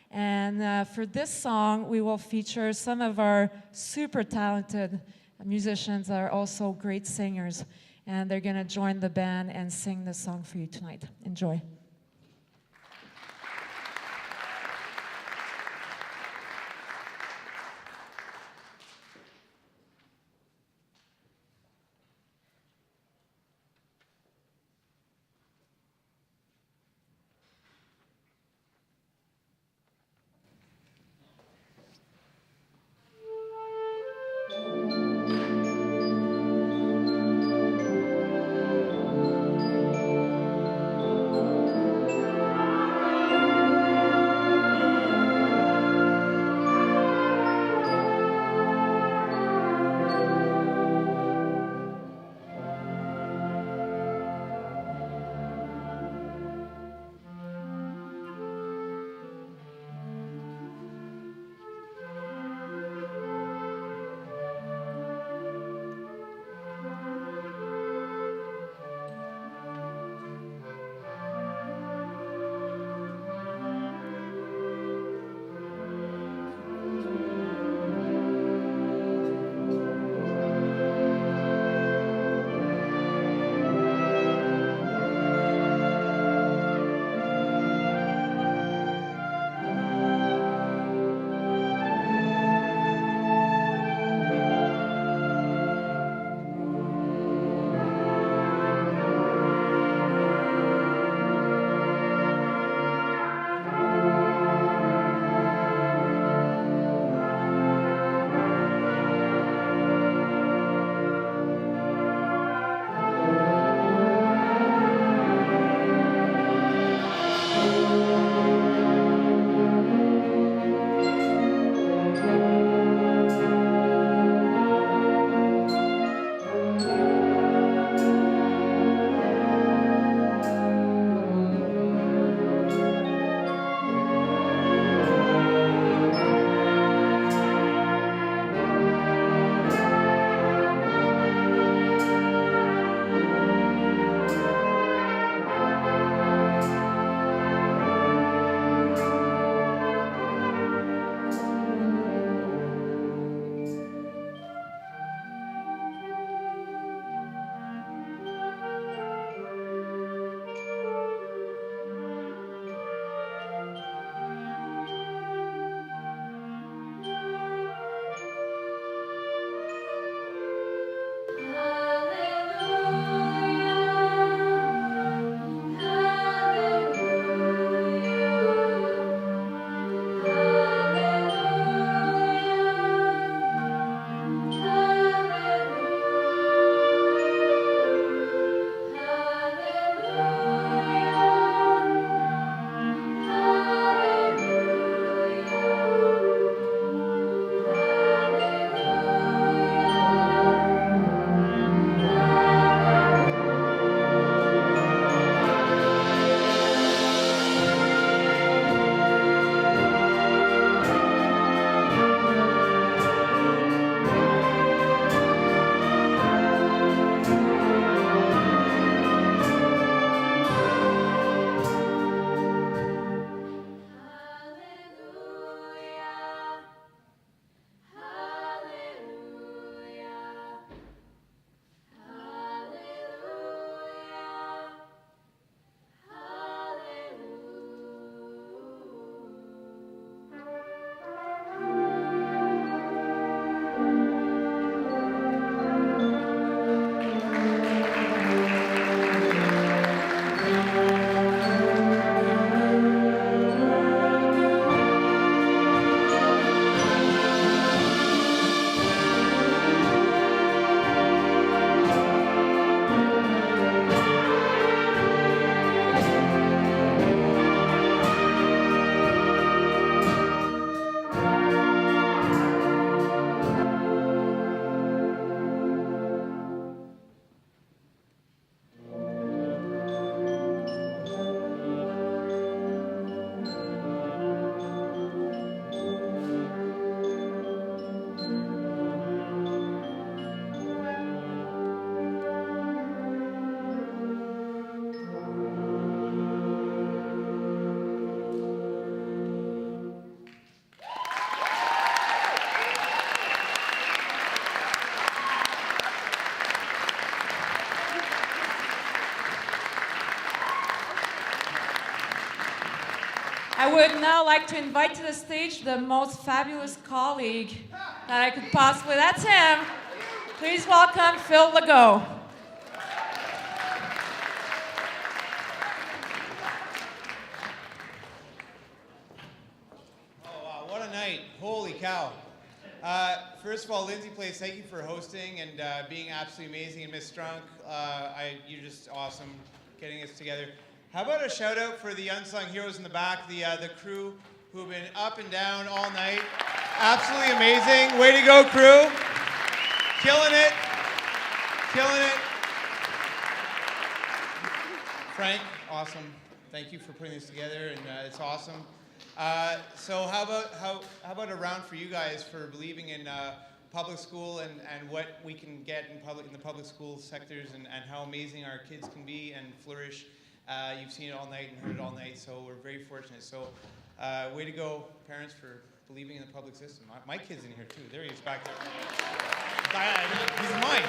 And for this song, we will feature some of our super talented musicians that are also great singers, and they're going to join the band and sing this song for you tonight. Enjoy. Hallelujah. I would now like to invite to the stage the most fabulous colleague that I could possibly, that's him. Please welcome Phil Legault. Oh, wow, what a night. Holy cow. First of all, Lindsay Place, thank you for hosting and being absolutely amazing. And Miss Strunk, you're just awesome getting us together. How about a shout out for the unsung heroes in the back, the crew who've been up and down all night. Absolutely amazing. Way to go, crew. Killing it. Killing it. Frank, awesome. Thank you for putting this together, and it's awesome. So how about a round for you guys for believing in public school and what we can get in the public school sectors and how amazing our kids can be and flourish. You've seen it all night and heard it all night, so we're very fortunate. So way to go, parents, for believing in the public system. My kid's in here too. There he is back there. He's mine.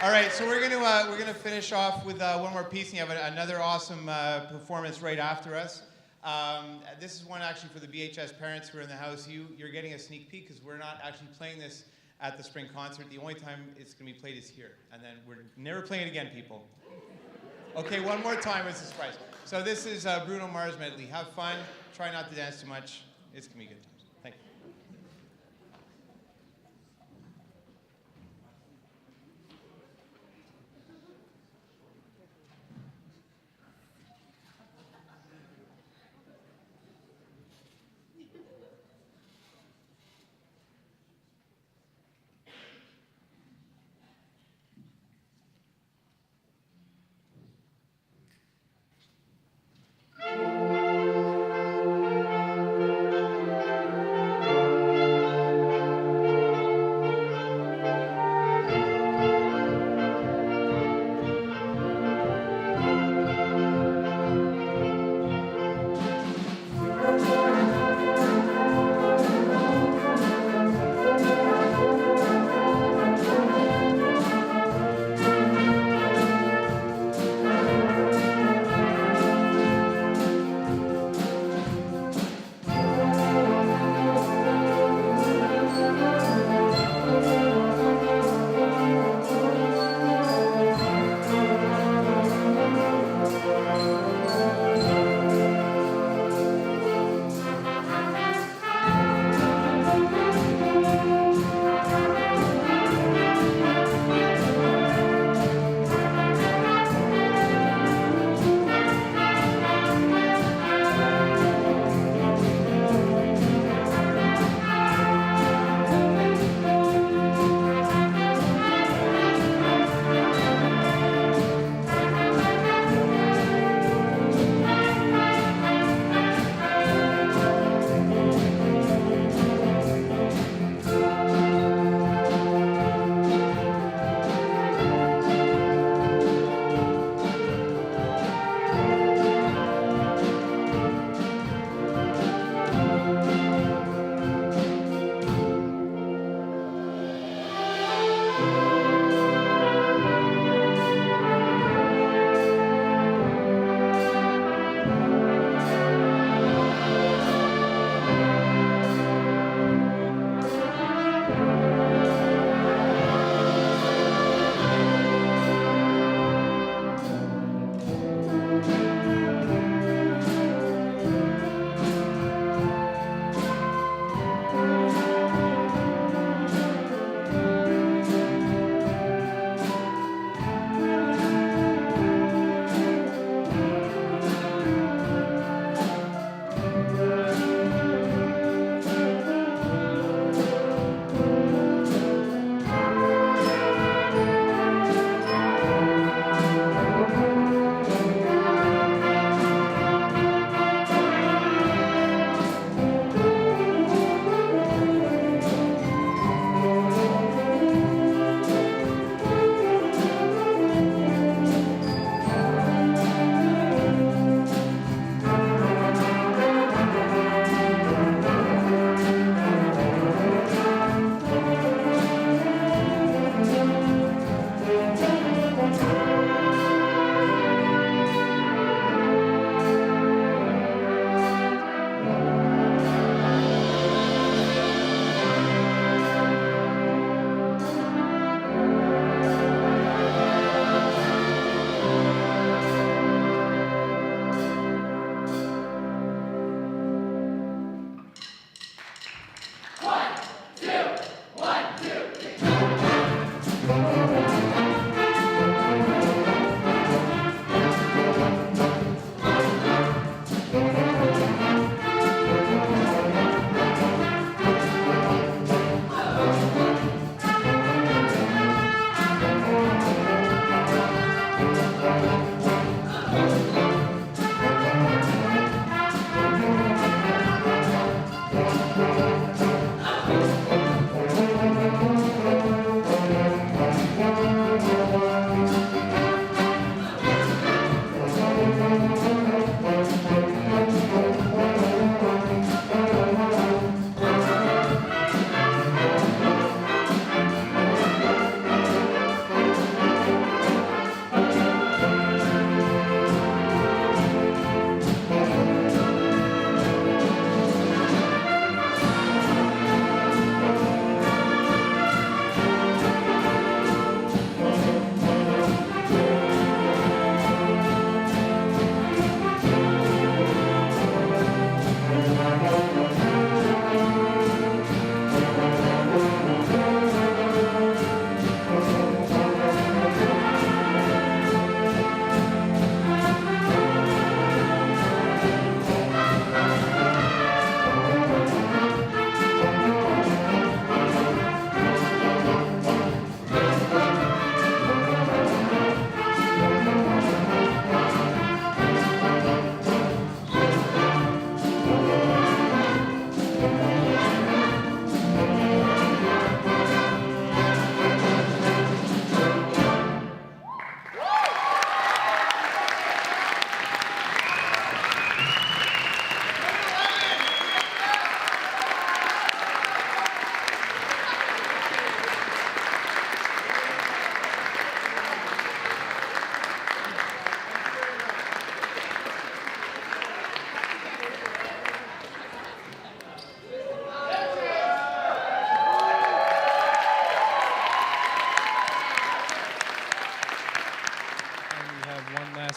All right, so we're gonna finish off with one more piece, and you have another awesome performance right after us. This is one actually for the BHS parents who are in the house. You're getting a sneak peek because we're not actually playing this at the spring concert. The only time it's gonna be played is here, and then we're never playing it again, people. Okay, one more time, it's a surprise. So this is Bruno Mars medley. Have fun. Try not to dance too much. It's gonna be good times. Thank you.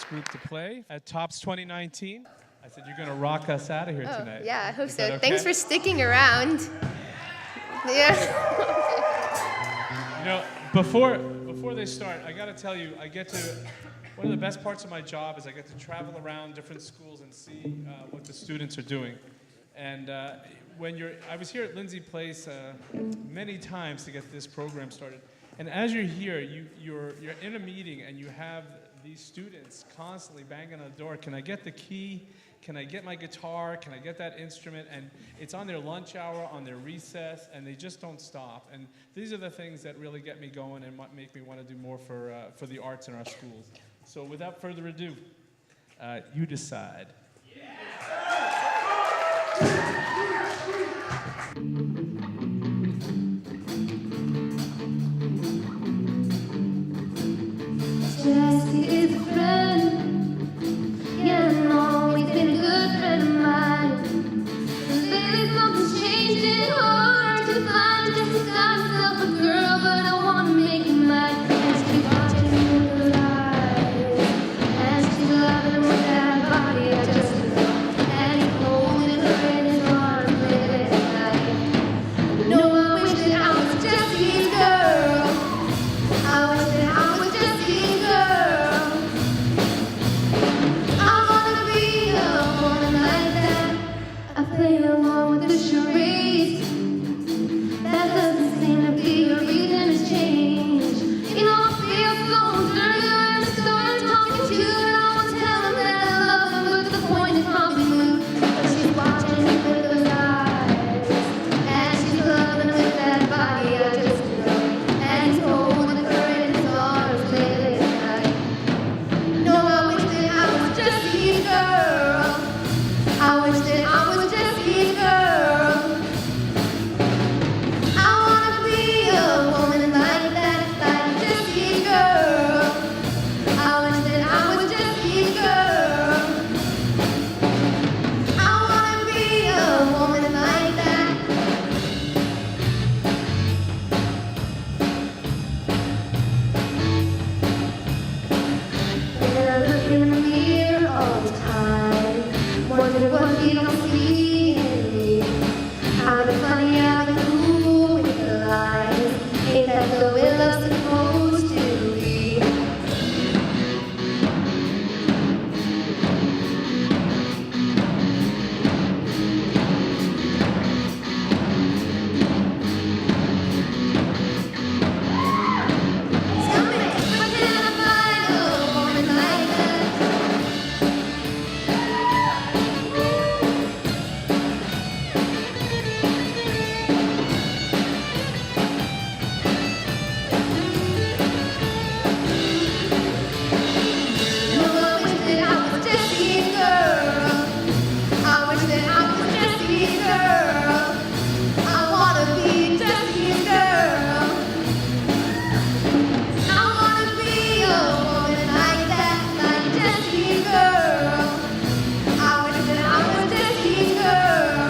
group to play at Tops 2019. I said, you're going to rock us out of here tonight. Yeah, I hope Is so. that okay? Thanks for sticking around. Yeah. You know, before they start, I got to tell you, one of the best parts of my job is I get to travel around different schools and see what the students are doing. And I was here at Lindsay Place many times to get this program started. And as you're here, you're in a meeting and you have these students constantly banging on the door. Can I get the key? Can I get my guitar? Can I get that instrument? And it's on their lunch hour, on their recess, and they just don't stop. And these are the things that really get me going and make me want to do more for the arts in our schools. So without further ado, you decide. Jessie is a friend, yeah, I've always been a good friend of mine. Lately something's changed, it's hard to find. Jessie's got herself a girl, but I wanna make it mine. And she's watching me with her eyes, and she's loving him with that body I just love. And he's holding her in his arms late at night. No, I wish that I was Jessie's girl. I wish that I was Jessie's girl. I wanna be a woman like that. I play along with the charades. That doesn't seem to be a reason to change. You know, I feel so dirty when I start talking to you, and I won't tell him that I love him, but the point is probably moot. But she's watching me with those eyes, and she's loving with that body I just love. And he's holding her in his arms late at night. No, I wish that I was Jessie's girl. I wish that I was Jessie's girl. I wanna be a woman like that, like Jessie's girl. I wish that I was Jessie's girl. I wanna be a woman like that. And I look in the mirror all the time, wonder what he don't see in me. I've been funny, I've been cool with the lies. Ain't that the way love's supposed to be? Tell me, where can I find a woman like that? No, I wish that I was Jessie's girl. I wish that I was Jessie's girl. I wanna be Jessie's girl. I wanna be a woman like that, like Jessie's girl. I wish that I was Jessie's girl.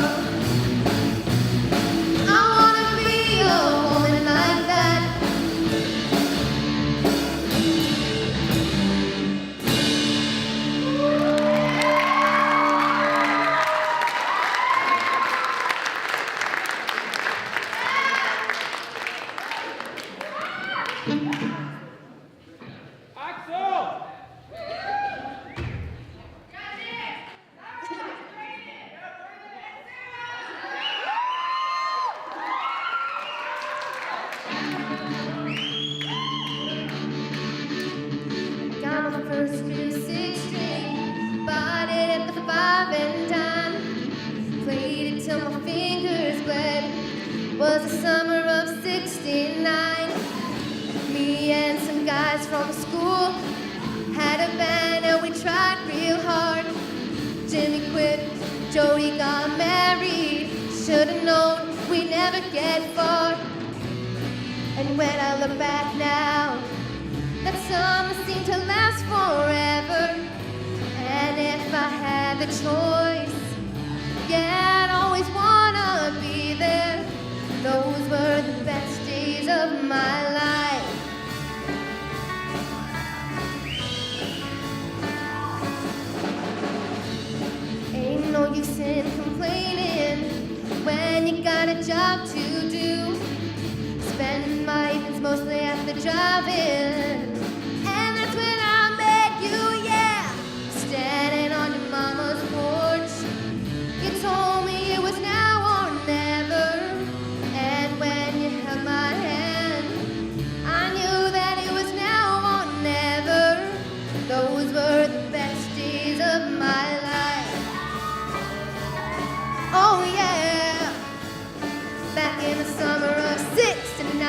I wanna be a woman like that. Axel! Got my first real 6-string, bought it at the 5 and dime. Played it till my fingers bled. Was the summer of '69. Me and some guys from school had a band and we tried real hard. Jimmy quit, Jody got married. Should've known we'd never get far. And when I look back now, that summer seemed to last forever. And if I had the choice, yeah, I'd always wanna be there. Those were the best days of my life. job to do. Spend my evenings mostly at the drive-in. And that's when I met you, yeah. Standing on your mama's porch. You told me it was now or never. And when you held my hand, I knew that it was now or never. Those were the best days of my life. Oh yeah. Back in the summer of '69.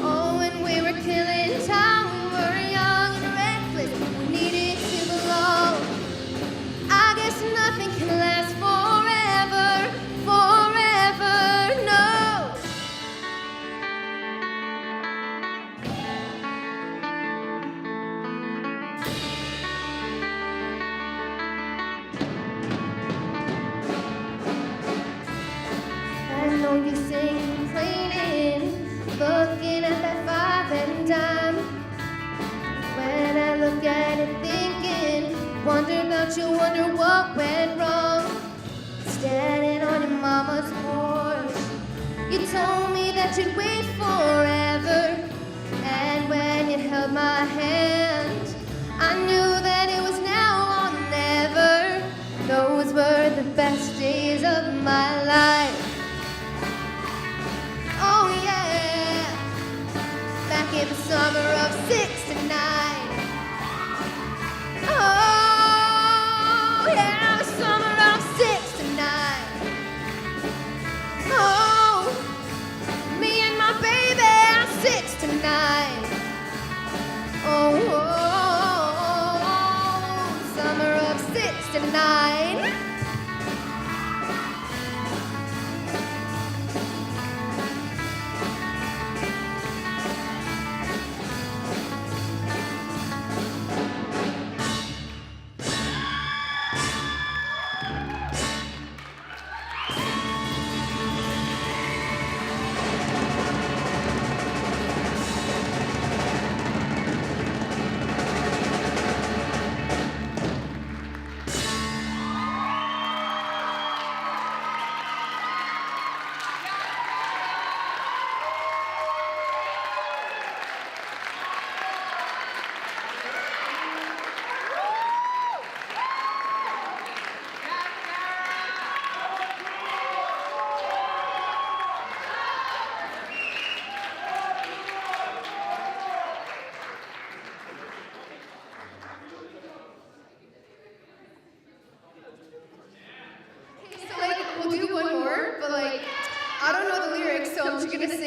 Oh, when we were killing time, we were young and reckless. We needed to belong. I guess nothing can last forever, forever, no. I know you sing complaining, looking at that 5 and dime. When I look at it thinking, wonder about you, wonder what went wrong. Standing on your mama's porch, you told me that you'd wait forever. And when you held my hand, I knew that it was now or never. Those were the best days of my life. Oh yeah, back in the summer of '69. Oh yeah, the summer of '69. Oh, me and my baby, 69. Oh, summer of '69.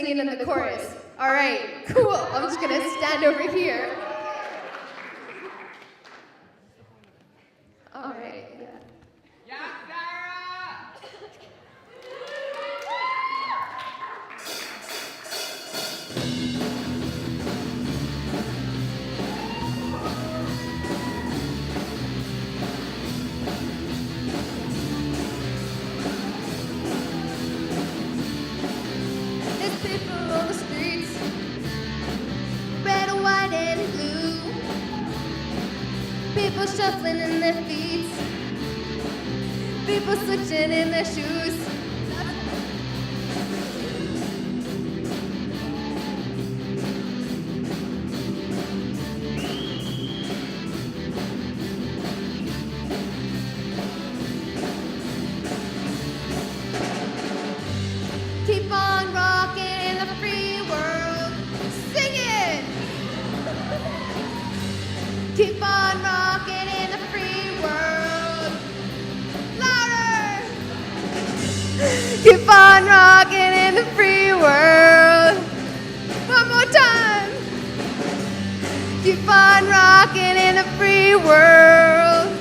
singing in the chorus. All right, cool. I'm just gonna stand over here. All right. There's people on the streets, red, white, and blue. People shuffling in their feet, people switching in their shoes. Keep on rocking in the free world. Sing it! Keep on rocking in the free world. Louder! Keep on rocking in the free world. One more time. Keep on rocking in the free world.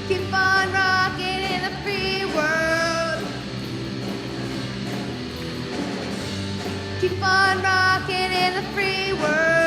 Keep on rocking in the free world. Keep on rocking in the free world.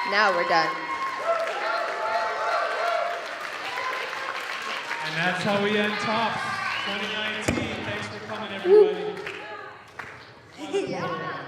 Now we're done. And that's how we end Tops 2019. Thanks for coming, everybody. Yeah.